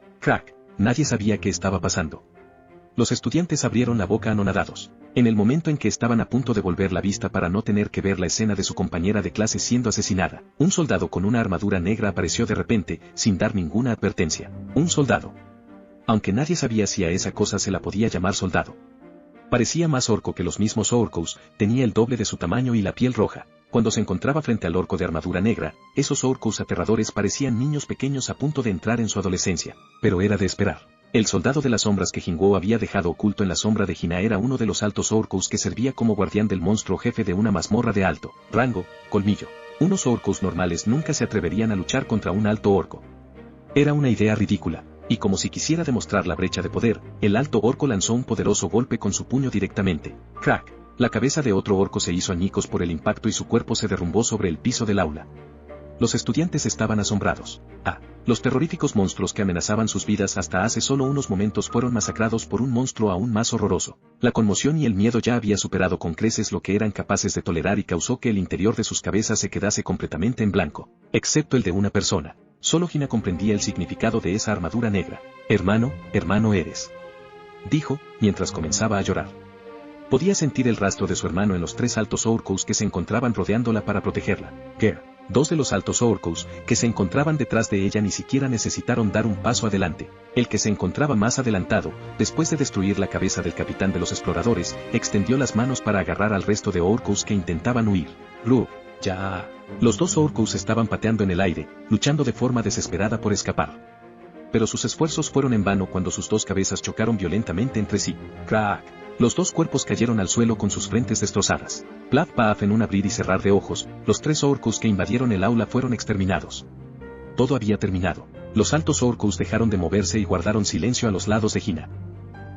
Nadie sabía qué estaba pasando. Los estudiantes abrieron la boca anonadados. En el momento en que estaban a punto de volver la vista para no tener que ver la escena de su compañera de clase siendo asesinada, un soldado con una armadura negra apareció de repente, sin dar ninguna advertencia. Un soldado. Aunque nadie sabía si a esa cosa se la podía llamar soldado. Parecía más orco que los mismos orcos, tenía el doble de su tamaño y la piel roja. Cuando se encontraba frente al orco de armadura negra, esos orcos aterradores parecían niños pequeños a punto de entrar en su adolescencia. Pero era de esperar. El soldado de las sombras que Jinwoo había dejado oculto en la sombra de Hina era uno de los altos orcos que servía como guardián del monstruo jefe de una mazmorra de alto rango, colmillo. Unos orcos normales nunca se atreverían a luchar contra un alto orco. Era una idea ridícula. Y como si quisiera demostrar la brecha de poder, el alto orco lanzó un poderoso golpe con su puño directamente. La cabeza de otro orco se hizo añicos por el impacto y su cuerpo se derrumbó sobre el piso del aula. Los estudiantes estaban asombrados. Los terroríficos monstruos que amenazaban sus vidas hasta hace solo unos momentos fueron masacrados por un monstruo aún más horroroso. La conmoción y el miedo ya había superado con creces lo que eran capaces de tolerar y causó que el interior de sus cabezas se quedase completamente en blanco, excepto el de una persona. Solo Hina comprendía el significado de esa armadura negra. Hermano eres. Dijo, mientras comenzaba a llorar. Podía sentir el rastro de su hermano en los tres altos orcos que se encontraban rodeándola para protegerla. Dos de los altos orcos, que se encontraban detrás de ella ni siquiera necesitaron dar un paso adelante. El que se encontraba más adelantado, después de destruir la cabeza del capitán de los exploradores, extendió las manos para agarrar al resto de orcos que intentaban huir. Ya. Los dos orcos estaban pateando en el aire, luchando de forma desesperada por escapar. Pero sus esfuerzos fueron en vano cuando sus dos cabezas chocaron violentamente entre sí. Los dos cuerpos cayeron al suelo con sus frentes destrozadas. Plaf paf en un abrir y cerrar de ojos, los tres orcos que invadieron el aula fueron exterminados. Todo había terminado. Los altos orcos dejaron de moverse y guardaron silencio a los lados de Hina.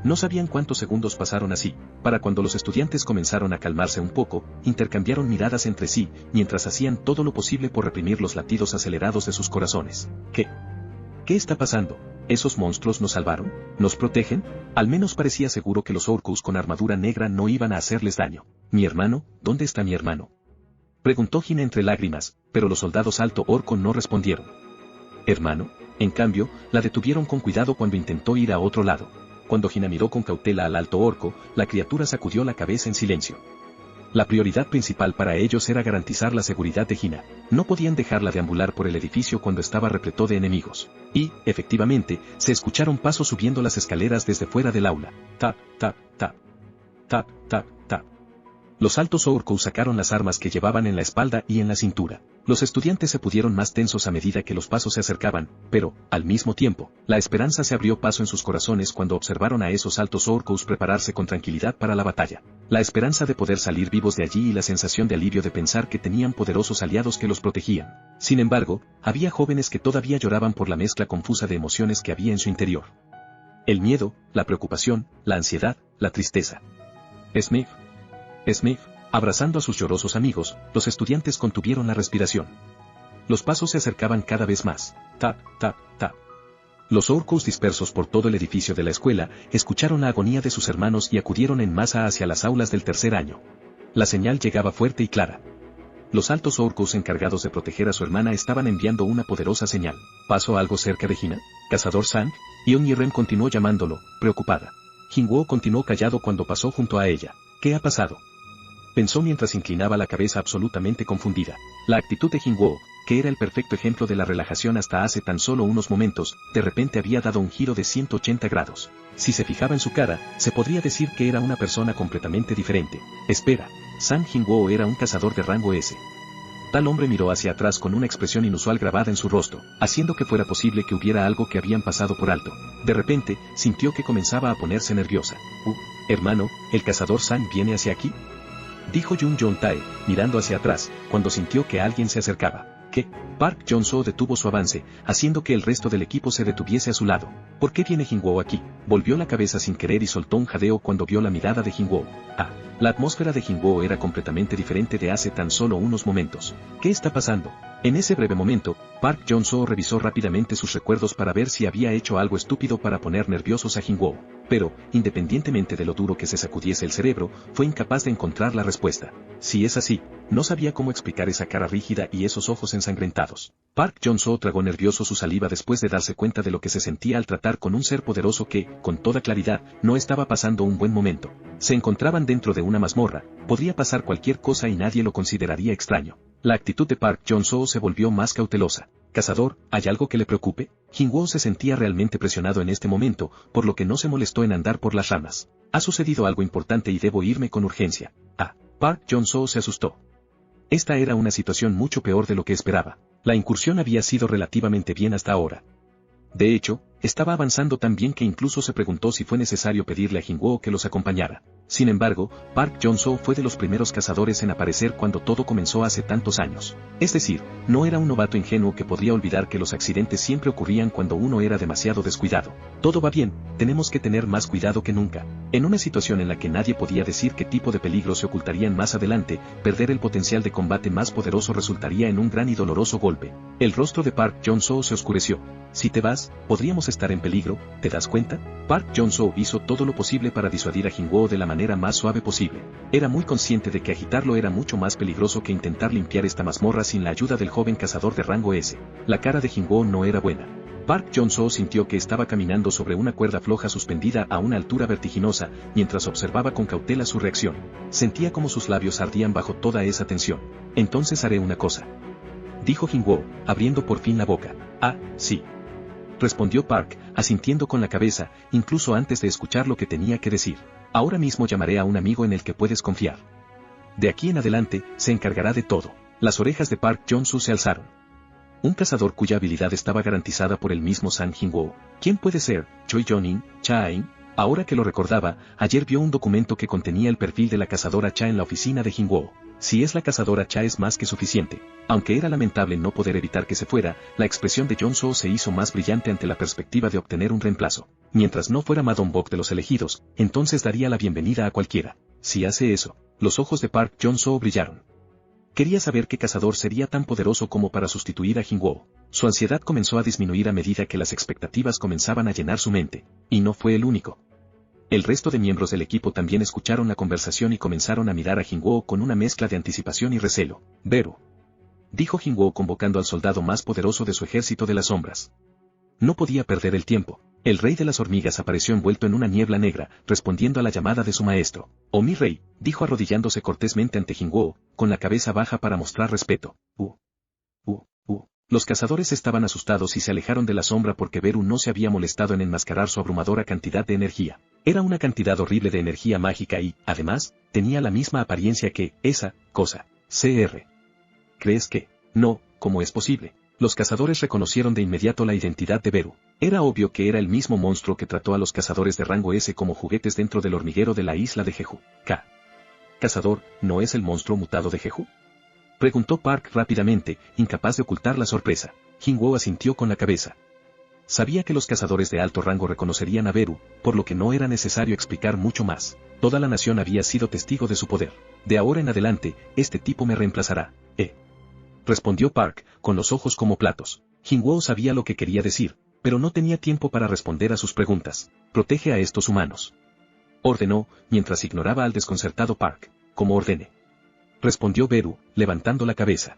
No sabían cuántos segundos pasaron así, para cuando los estudiantes comenzaron a calmarse un poco, intercambiaron miradas entre sí, mientras hacían todo lo posible por reprimir los latidos acelerados de sus corazones. ¿Qué está pasando? ¿Esos monstruos nos salvaron? ¿Nos protegen? Al menos parecía seguro que los orcos con armadura negra no iban a hacerles daño. ¿Mi hermano? ¿Dónde está mi hermano?, preguntó Hina entre lágrimas, pero los soldados alto orco no respondieron. ¿Hermano? En cambio, la detuvieron con cuidado cuando intentó ir a otro lado. Cuando Hina miró con cautela al alto orco, la criatura sacudió la cabeza en silencio. La prioridad principal para ellos era garantizar la seguridad de Hina. No podían dejarla deambular por el edificio cuando estaba repleto de enemigos. Y, efectivamente, se escucharon pasos subiendo las escaleras desde fuera del aula. Tap, tap, tap. Tap, tap, tap. Los altos orcos sacaron las armas que llevaban en la espalda y en la cintura. Los estudiantes se pusieron más tensos a medida que los pasos se acercaban, pero, al mismo tiempo, la esperanza se abrió paso en sus corazones cuando observaron a esos altos orcos prepararse con tranquilidad para la batalla. La esperanza de poder salir vivos de allí y la sensación de alivio de pensar que tenían poderosos aliados que los protegían. Sin embargo, había jóvenes que todavía lloraban por la mezcla confusa de emociones que había en su interior. El miedo, la preocupación, la ansiedad, la tristeza. Smith. Abrazando a sus llorosos amigos, los estudiantes contuvieron la respiración. Los pasos se acercaban cada vez más. Tap, tap, tap. Los orcos dispersos por todo el edificio de la escuela escucharon la agonía de sus hermanos y acudieron en masa hacia las aulas del tercer año. La señal llegaba fuerte y clara. Los altos orcos encargados de proteger a su hermana estaban enviando una poderosa señal. ¿Pasó algo cerca de Hina? ¿Cazador Sang? Ion Yiren continuó llamándolo, preocupada. Jinwoo continuó callado cuando pasó junto a ella. ¿Qué ha pasado?, pensó mientras inclinaba la cabeza absolutamente confundida. La actitud de Jinwoo, que era el perfecto ejemplo de la relajación hasta hace tan solo unos momentos, de repente había dado un giro de 180 grados. Si se fijaba en su cara, se podría decir que era una persona completamente diferente. Espera, Sang Jin-woo era un cazador de rango S. Tal hombre miró hacia atrás con una expresión inusual grabada en su rostro, haciendo que fuera posible que hubiera algo que habían pasado por alto. De repente, sintió que comenzaba a ponerse nerviosa. Hermano, ¿el cazador Sang viene hacia aquí?, dijo Jun Jong-tae, mirando hacia atrás, cuando sintió que alguien se acercaba. ¿Qué? Park Jong-soo detuvo su avance, haciendo que el resto del equipo se detuviese a su lado. ¿Por qué viene Jin-woo aquí? Volvió la cabeza sin querer y soltó un jadeo cuando vio la mirada de Jin-woo. La atmósfera de Jin-woo era completamente diferente de hace tan solo unos momentos. ¿Qué está pasando? En ese breve momento, Park Jong-soo revisó rápidamente sus recuerdos para ver si había hecho algo estúpido para poner nerviosos a Jin-woo. Pero, independientemente de lo duro que se sacudiese el cerebro, fue incapaz de encontrar la respuesta. Si es así, no sabía cómo explicar esa cara rígida y esos ojos ensangrentados. Park Jong-soo tragó nervioso su saliva después de darse cuenta de lo que se sentía al tratar con un ser poderoso que, con toda claridad, no estaba pasando un buen momento. Se encontraban dentro de una mazmorra, podría pasar cualquier cosa y nadie lo consideraría extraño. La actitud de Park Jong-soo se volvió más cautelosa. Cazador, ¿hay algo que le preocupe? Jin-woo se sentía realmente presionado en este momento, por lo que no se molestó en andar por las ramas. Ha sucedido algo importante y debo irme con urgencia. Park Jong-soo se asustó. Esta era una situación mucho peor de lo que esperaba. La incursión había sido relativamente bien hasta ahora. De hecho, estaba avanzando tan bien que incluso se preguntó si fue necesario pedirle a Jin-woo que los acompañara. Sin embargo, Park Jong-soo fue de los primeros cazadores en aparecer cuando todo comenzó hace tantos años. Es decir, no era un novato ingenuo que podría olvidar que los accidentes siempre ocurrían cuando uno era demasiado descuidado. Todo va bien, tenemos que tener más cuidado que nunca. En una situación en la que nadie podía decir qué tipo de peligros se ocultarían más adelante, perder el potencial de combate más poderoso resultaría en un gran y doloroso golpe. El rostro de Park Jong-soo se oscureció. Si te vas, podríamos estar en peligro, ¿te das cuenta? Park Jong-soo hizo todo lo posible para disuadir a Jin-woo de la manera más suave posible. Era muy consciente de que agitarlo era mucho más peligroso que intentar limpiar esta mazmorra sin la ayuda del joven cazador de rango S. La cara de Jin-woo no era buena. Park Jong-soo sintió que estaba caminando sobre una cuerda floja suspendida a una altura vertiginosa, mientras observaba con cautela su reacción. Sentía como sus labios ardían bajo toda esa tensión. Entonces haré una cosa, dijo Jin-woo, abriendo por fin la boca. Sí, respondió Park, asintiendo con la cabeza, incluso antes de escuchar lo que tenía que decir. Ahora mismo llamaré a un amigo en el que puedes confiar. De aquí en adelante, se encargará de todo. Las orejas de Park Jong-soo se alzaron. Un cazador cuya habilidad estaba garantizada por el mismo Sang Jin-woo. ¿Quién puede ser? Choi Jong-in, Cha-in. Ahora que lo recordaba, ayer vio un documento que contenía el perfil de la cazadora Cha en la oficina de Jin-woo. Si es la cazadora Cha es más que suficiente. Aunque era lamentable no poder evitar que se fuera, la expresión de Jong-soo se hizo más brillante ante la perspectiva de obtener un reemplazo. Mientras no fuera Ma Dong-bok de los elegidos, entonces daría la bienvenida a cualquiera. Si hace eso, los ojos de Park Jong-soo brillaron. Quería saber qué cazador sería tan poderoso como para sustituir a Jin-woo. Su ansiedad comenzó a disminuir a medida que las expectativas comenzaban a llenar su mente. Y no fue el único. El resto de miembros del equipo también escucharon la conversación y comenzaron a mirar a Jin-woo con una mezcla de anticipación y recelo. Beru, dijo Jin-woo convocando al soldado más poderoso de su ejército de las sombras. No podía perder el tiempo. El rey de las hormigas apareció envuelto en una niebla negra, respondiendo a la llamada de su maestro. «Oh mi rey», dijo arrodillándose cortésmente ante Jin-woo, con la cabeza baja para mostrar respeto. Los cazadores estaban asustados y se alejaron de la sombra porque Beru no se había molestado en enmascarar su abrumadora cantidad de energía. Era una cantidad horrible de energía mágica y, además, tenía la misma apariencia que esa cosa. Cr. ¿Crees que? No, ¿cómo es posible? Los cazadores reconocieron de inmediato la identidad de Beru. Era obvio que era el mismo monstruo que trató a los cazadores de rango S como juguetes dentro del hormiguero de la isla de Jeju. ¿Cazador, no es el monstruo mutado de Jeju?, preguntó Park rápidamente, incapaz de ocultar la sorpresa. Jin-woo asintió con la cabeza. Sabía que los cazadores de alto rango reconocerían a Beru, por lo que no era necesario explicar mucho más. Toda la nación había sido testigo de su poder. De ahora en adelante, este tipo me reemplazará. Respondió Park, con los ojos como platos. Jin-woo sabía lo que quería decir, pero no tenía tiempo para responder a sus preguntas. Protege a estos humanos, ordenó, mientras ignoraba al desconcertado Park. Como ordene, respondió Beru, levantando la cabeza.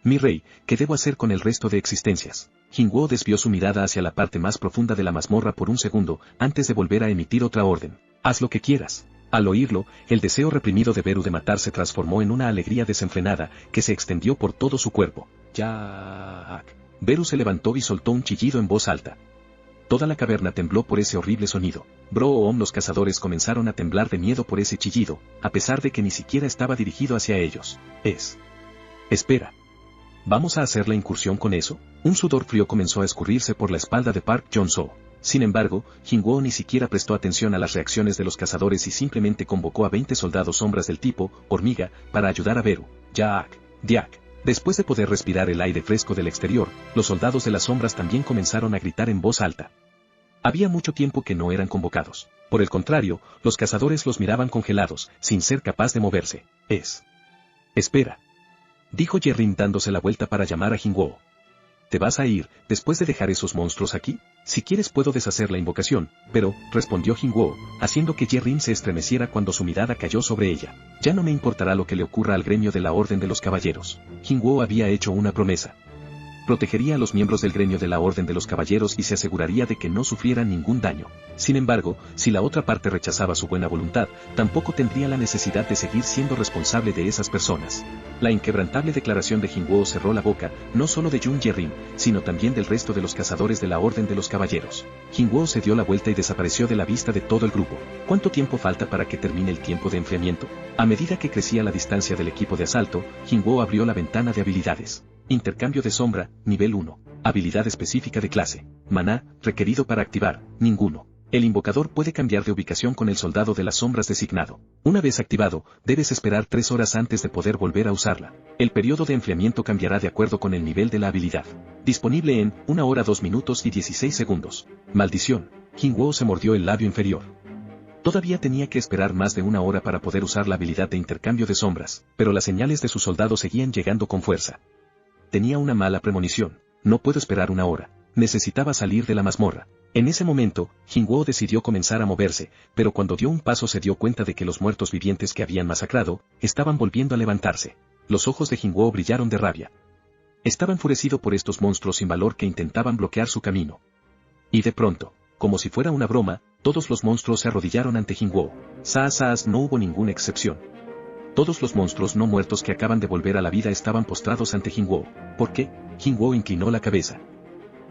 Mi rey, ¿qué debo hacer con el resto de existencias? Jin-woo desvió su mirada hacia la parte más profunda de la mazmorra por un segundo, antes de volver a emitir otra orden. Haz lo que quieras. Al oírlo, el deseo reprimido de Beru de matar se transformó en una alegría desenfrenada, que se extendió por todo su cuerpo. Jack. Beru se levantó y soltó un chillido en voz alta. Toda la caverna tembló por ese horrible sonido. Bro-Oom, los cazadores comenzaron a temblar de miedo por ese chillido, a pesar de que ni siquiera estaba dirigido hacia ellos. Espera. ¿Vamos a hacer la incursión con eso? Un sudor frío comenzó a escurrirse por la espalda de Park Jong-soo. Sin embargo, Jin-woo ni siquiera prestó atención a las reacciones de los cazadores y simplemente convocó a 20 soldados sombras del tipo hormiga para ayudar a Beru, Jack. Después de poder respirar el aire fresco del exterior, los soldados de las sombras también comenzaron a gritar en voz alta. Había mucho tiempo que no eran convocados. Por el contrario, los cazadores los miraban congelados, sin ser capaz de moverse. Espera. Dijo Jerrin dándose la vuelta para llamar a Jin-woo. ¿Te vas a ir, después de dejar esos monstruos aquí? Si quieres puedo deshacer la invocación, pero, respondió Jin-woo, haciendo que Jerrin se estremeciera cuando su mirada cayó sobre ella. Ya no me importará lo que le ocurra al gremio de la Orden de los Caballeros. Jin-woo había hecho una promesa. Protegería a los miembros del gremio de la Orden de los Caballeros y se aseguraría de que no sufrieran ningún daño. Sin embargo, si la otra parte rechazaba su buena voluntad, tampoco tendría la necesidad de seguir siendo responsable de esas personas. La inquebrantable declaración de Jin-woo cerró la boca, no solo de Jun Ye-rin, sino también del resto de los cazadores de la Orden de los Caballeros. Jin-woo se dio la vuelta y desapareció de la vista de todo el grupo. ¿Cuánto tiempo falta para que termine el tiempo de enfriamiento? A medida que crecía la distancia del equipo de asalto, Jin-woo abrió la ventana de habilidades. Intercambio de sombra, nivel 1. Habilidad específica de clase. Maná, requerido para activar, ninguno. El invocador puede cambiar de ubicación con el soldado de las sombras designado. Una vez activado, debes esperar 3 horas antes de poder volver a usarla. El periodo de enfriamiento cambiará de acuerdo con el nivel de la habilidad. Disponible en 1 hora 2 minutos y 16 segundos. Maldición. Jin-woo se mordió el labio inferior. Todavía tenía que esperar más de 1 hora para poder usar la habilidad de intercambio de sombras, pero las señales de sus soldados seguían llegando con fuerza. Tenía una mala premonición. No puedo esperar 1 hora. Necesitaba salir de la mazmorra. En ese momento, Jin-woo decidió comenzar a moverse, pero cuando dio un paso se dio cuenta de que los muertos vivientes que habían masacrado, estaban volviendo a levantarse. Los ojos de Jin-woo brillaron de rabia. Estaba enfurecido por estos monstruos sin valor que intentaban bloquear su camino. Y de pronto, como si fuera una broma, todos los monstruos se arrodillaron ante Jin-woo. Saas, no hubo ninguna excepción. Todos los monstruos no muertos que acaban de volver a la vida estaban postrados ante Jin-woo. ¿Por qué? Jin-woo inclinó la cabeza.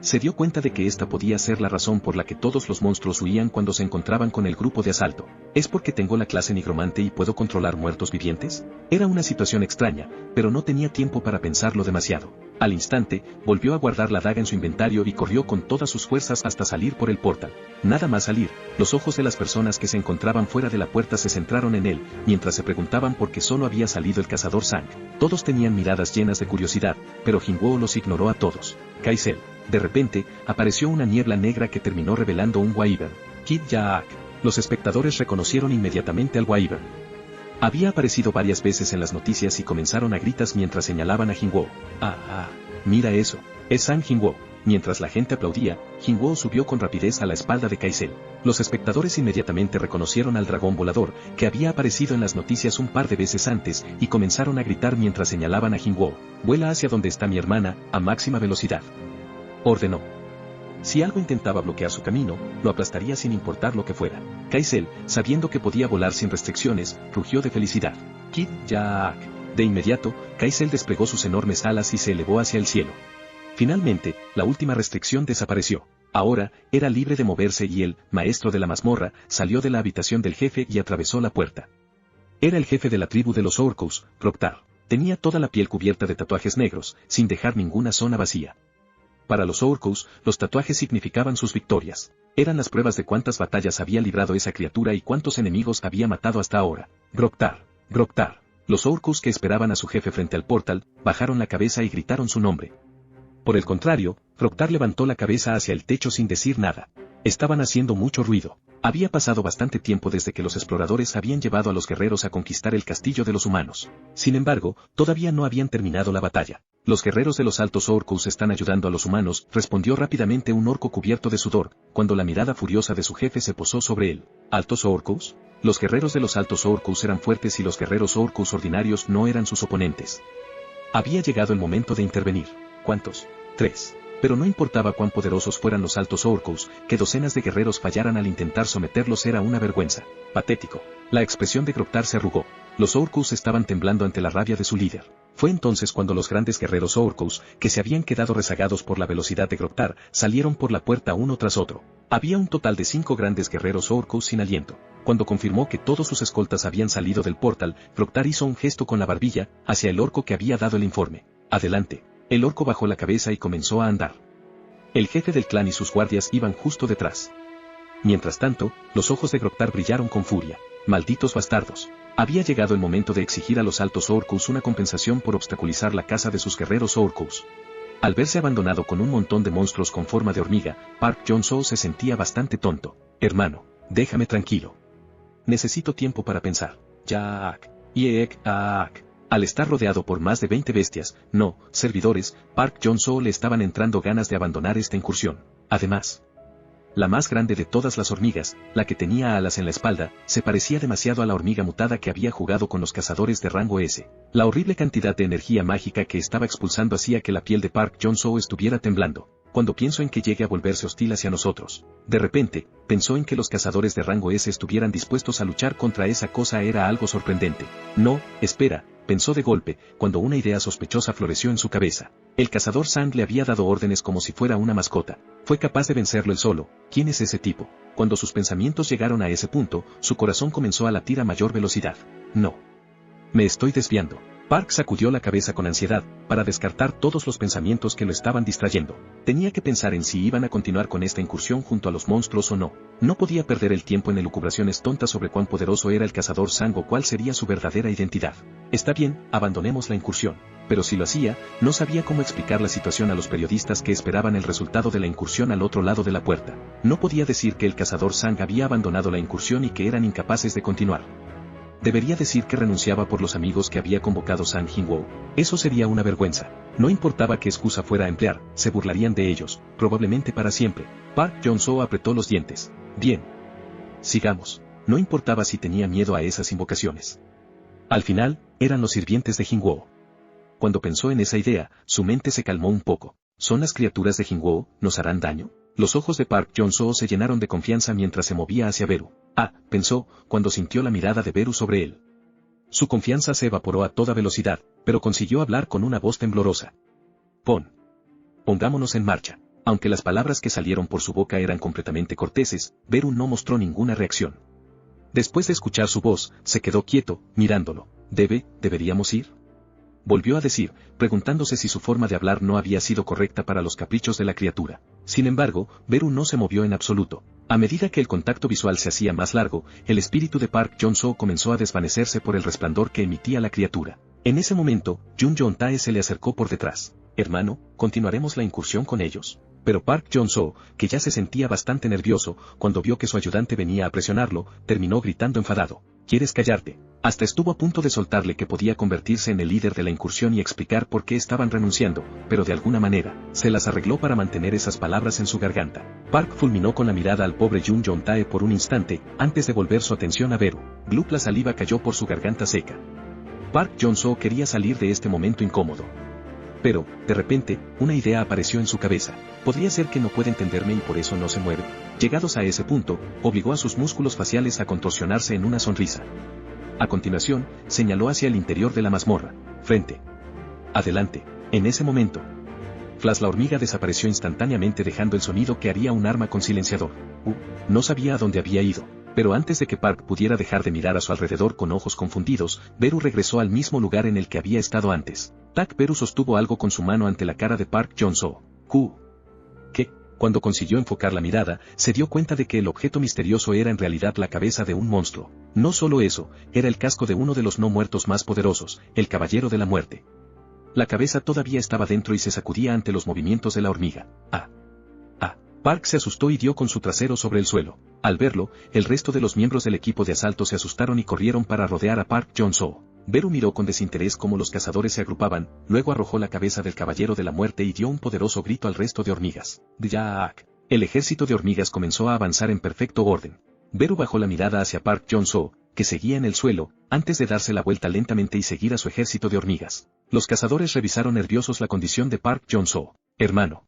Se dio cuenta de que esta podía ser la razón por la que todos los monstruos huían cuando se encontraban con el grupo de asalto. ¿Es porque tengo la clase nigromante y puedo controlar muertos vivientes? Era una situación extraña, pero no tenía tiempo para pensarlo demasiado. Al instante, volvió a guardar la daga en su inventario y corrió con todas sus fuerzas hasta salir por el portal. Nada más salir, los ojos de las personas que se encontraban fuera de la puerta se centraron en él, mientras se preguntaban por qué solo había salido el cazador Sang. Todos tenían miradas llenas de curiosidad, pero Jin-woo los ignoró a todos. Kaisel. De repente, apareció una niebla negra que terminó revelando un Wyvern. Kid Jack. Los espectadores reconocieron inmediatamente al Wyvern. Había aparecido varias veces en las noticias y comenzaron a gritas mientras señalaban a Jin-woo. Mira eso. Es Sang Jin-woo. Mientras la gente aplaudía, Jin-woo subió con rapidez a la espalda de Kaisel. Los espectadores inmediatamente reconocieron al dragón volador, que había aparecido en las noticias un par de veces antes, y comenzaron a gritar mientras señalaban a Jin-woo. Vuela hacia donde está mi hermana, a máxima velocidad. Ordenó. Si algo intentaba bloquear su camino, lo aplastaría sin importar lo que fuera. Kaisel, sabiendo que podía volar sin restricciones, rugió de felicidad. Kid Jack. De inmediato, Kaisel desplegó sus enormes alas y se elevó hacia el cielo. Finalmente, la última restricción desapareció. Ahora, era libre de moverse y el maestro de la mazmorra salió de la habitación del jefe y atravesó la puerta. Era el jefe de la tribu de los Orcos, Roktar. Tenía toda la piel cubierta de tatuajes negros, sin dejar ninguna zona vacía. Para los Orcos, los tatuajes significaban sus victorias. Eran las pruebas de cuántas batallas había librado esa criatura y cuántos enemigos había matado hasta ahora. Roktar. Los Orcos que esperaban a su jefe frente al portal, bajaron la cabeza y gritaron su nombre. Por el contrario, Roktar levantó la cabeza hacia el techo sin decir nada. Estaban haciendo mucho ruido. Había pasado bastante tiempo desde que los exploradores habían llevado a los guerreros a conquistar el castillo de los humanos. Sin embargo, todavía no habían terminado la batalla. Los guerreros de los altos orcos están ayudando a los humanos, respondió rápidamente un orco cubierto de sudor, cuando la mirada furiosa de su jefe se posó sobre él. ¿Altos orcos? Los guerreros de los altos orcos eran fuertes y los guerreros orcos ordinarios no eran sus oponentes. Había llegado el momento de intervenir. ¿Cuántos? 3. Pero no importaba cuán poderosos fueran los altos orcos, que docenas de guerreros fallaran al intentar someterlos era una vergüenza. Patético. La expresión de Roktar se arrugó. Los orcos estaban temblando ante la rabia de su líder. Fue entonces cuando los grandes guerreros Orcos, que se habían quedado rezagados por la velocidad de Groktar, salieron por la puerta uno tras otro. Había un total de 5 grandes guerreros Orcos sin aliento. Cuando confirmó que todos sus escoltas habían salido del portal, Groktar hizo un gesto con la barbilla, hacia el orco que había dado el informe. Adelante. El orco bajó la cabeza y comenzó a andar. El jefe del clan y sus guardias iban justo detrás. Mientras tanto, los ojos de Groktar brillaron con furia. Malditos bastardos. Había llegado el momento de exigir a los altos Orcos una compensación por obstaculizar la caza de sus guerreros Orcos. Al verse abandonado con un montón de monstruos con forma de hormiga, Park Jong-soo se sentía bastante tonto. Hermano, déjame tranquilo. Necesito tiempo para pensar. Jack. Al estar rodeado por más de 20 bestias, servidores, Park Jong-soo le estaban entrando ganas de abandonar esta incursión. Además, la más grande de todas las hormigas, la que tenía alas en la espalda, se parecía demasiado a la hormiga mutada que había jugado con los cazadores de rango S. La horrible cantidad de energía mágica que estaba expulsando hacía que la piel de Park Jong-soo estuviera temblando. Cuando pienso en que llegue a volverse hostil hacia nosotros. De repente, pensó en que los cazadores de rango S estuvieran dispuestos a luchar contra esa cosa era algo sorprendente. No, espera, pensó de golpe, cuando una idea sospechosa floreció en su cabeza. El cazador Sang le había dado órdenes como si fuera una mascota. Fue capaz de vencerlo él solo. ¿Quién es ese tipo? Cuando sus pensamientos llegaron a ese punto, su corazón comenzó a latir a mayor velocidad. No. Me estoy desviando. Park sacudió la cabeza con ansiedad, para descartar todos los pensamientos que lo estaban distrayendo. Tenía que pensar en si iban a continuar con esta incursión junto a los monstruos o no. No podía perder el tiempo en elucubraciones tontas sobre cuán poderoso era el cazador Sang o cuál sería su verdadera identidad. Está bien, abandonemos la incursión. Pero si lo hacía, no sabía cómo explicar la situación a los periodistas que esperaban el resultado de la incursión al otro lado de la puerta. No podía decir que el cazador Sang había abandonado la incursión y que eran incapaces de continuar. Debería decir que renunciaba por los amigos que había convocado Sang Jin-woo. Eso sería una vergüenza. No importaba qué excusa fuera a emplear, se burlarían de ellos, probablemente para siempre. Park Jong-soo apretó los dientes. Bien. Sigamos. No importaba si tenía miedo a esas invocaciones. Al final, eran los sirvientes de Jin-woo. Cuando pensó en esa idea, su mente se calmó un poco. ¿Son las criaturas de Jin-woo? ¿Nos harán daño? Los ojos de Park Jong-soo se llenaron de confianza mientras se movía hacia Beru. Pensó, cuando sintió la mirada de Beru sobre él. Su confianza se evaporó a toda velocidad, pero consiguió hablar con una voz temblorosa. Pongámonos en marcha. Aunque las palabras que salieron por su boca eran completamente corteses, Beru no mostró ninguna reacción. Después de escuchar su voz, se quedó quieto, mirándolo. ¿Deberíamos ir? Volvió a decir, preguntándose si su forma de hablar no había sido correcta para los caprichos de la criatura. Sin embargo, Beru no se movió en absoluto. A medida que el contacto visual se hacía más largo, el espíritu de Park Jong-soo comenzó a desvanecerse por el resplandor que emitía la criatura. En ese momento, Jun Jong-tae se le acercó por detrás. Hermano, ¿continuaremos la incursión con ellos? Pero Park Jong-soo, que ya se sentía bastante nervioso, cuando vio que su ayudante venía a presionarlo, terminó gritando enfadado. ¿Quieres callarte? Hasta estuvo a punto de soltarle que podía convertirse en el líder de la incursión y explicar por qué estaban renunciando, pero de alguna manera, se las arregló para mantener esas palabras en su garganta. Park fulminó con la mirada al pobre Jun Jong-tae por un instante, antes de volver su atención a Beru. Glup, la saliva cayó por su garganta seca. Park Jong-soo quería salir de este momento incómodo. Pero, de repente, una idea apareció en su cabeza. ¿Podría ser que no puede entenderme y por eso no se mueve? Llegados a ese punto, obligó a sus músculos faciales a contorsionarse en una sonrisa. A continuación, señaló hacia el interior de la mazmorra. Frente. Adelante. En ese momento, Flash, la hormiga, desapareció instantáneamente dejando el sonido que haría un arma con silenciador. No sabía a dónde había ido. Pero antes de que Park pudiera dejar de mirar a su alrededor con ojos confundidos, Beru regresó al mismo lugar en el que había estado antes. Beru sostuvo algo con su mano ante la cara de Park Jong-soo. ¿Qué? Cuando consiguió enfocar la mirada, se dio cuenta de que el objeto misterioso era en realidad la cabeza de un monstruo. No solo eso, era el casco de uno de los no muertos más poderosos, el Caballero de la Muerte. La cabeza todavía estaba dentro y se sacudía ante los movimientos de la hormiga. Park se asustó y dio con su trasero sobre el suelo. Al verlo, el resto de los miembros del equipo de asalto se asustaron y corrieron para rodear a Park Jong-soo. Beru miró con desinterés cómo los cazadores se agrupaban, luego arrojó la cabeza del Caballero de la Muerte y dio un poderoso grito al resto de hormigas. ¡Jack! El ejército de hormigas comenzó a avanzar en perfecto orden. Beru bajó la mirada hacia Park Jong-soo, que seguía en el suelo, antes de darse la vuelta lentamente y seguir a su ejército de hormigas. Los cazadores revisaron nerviosos la condición de Park Jong-soo. Hermano.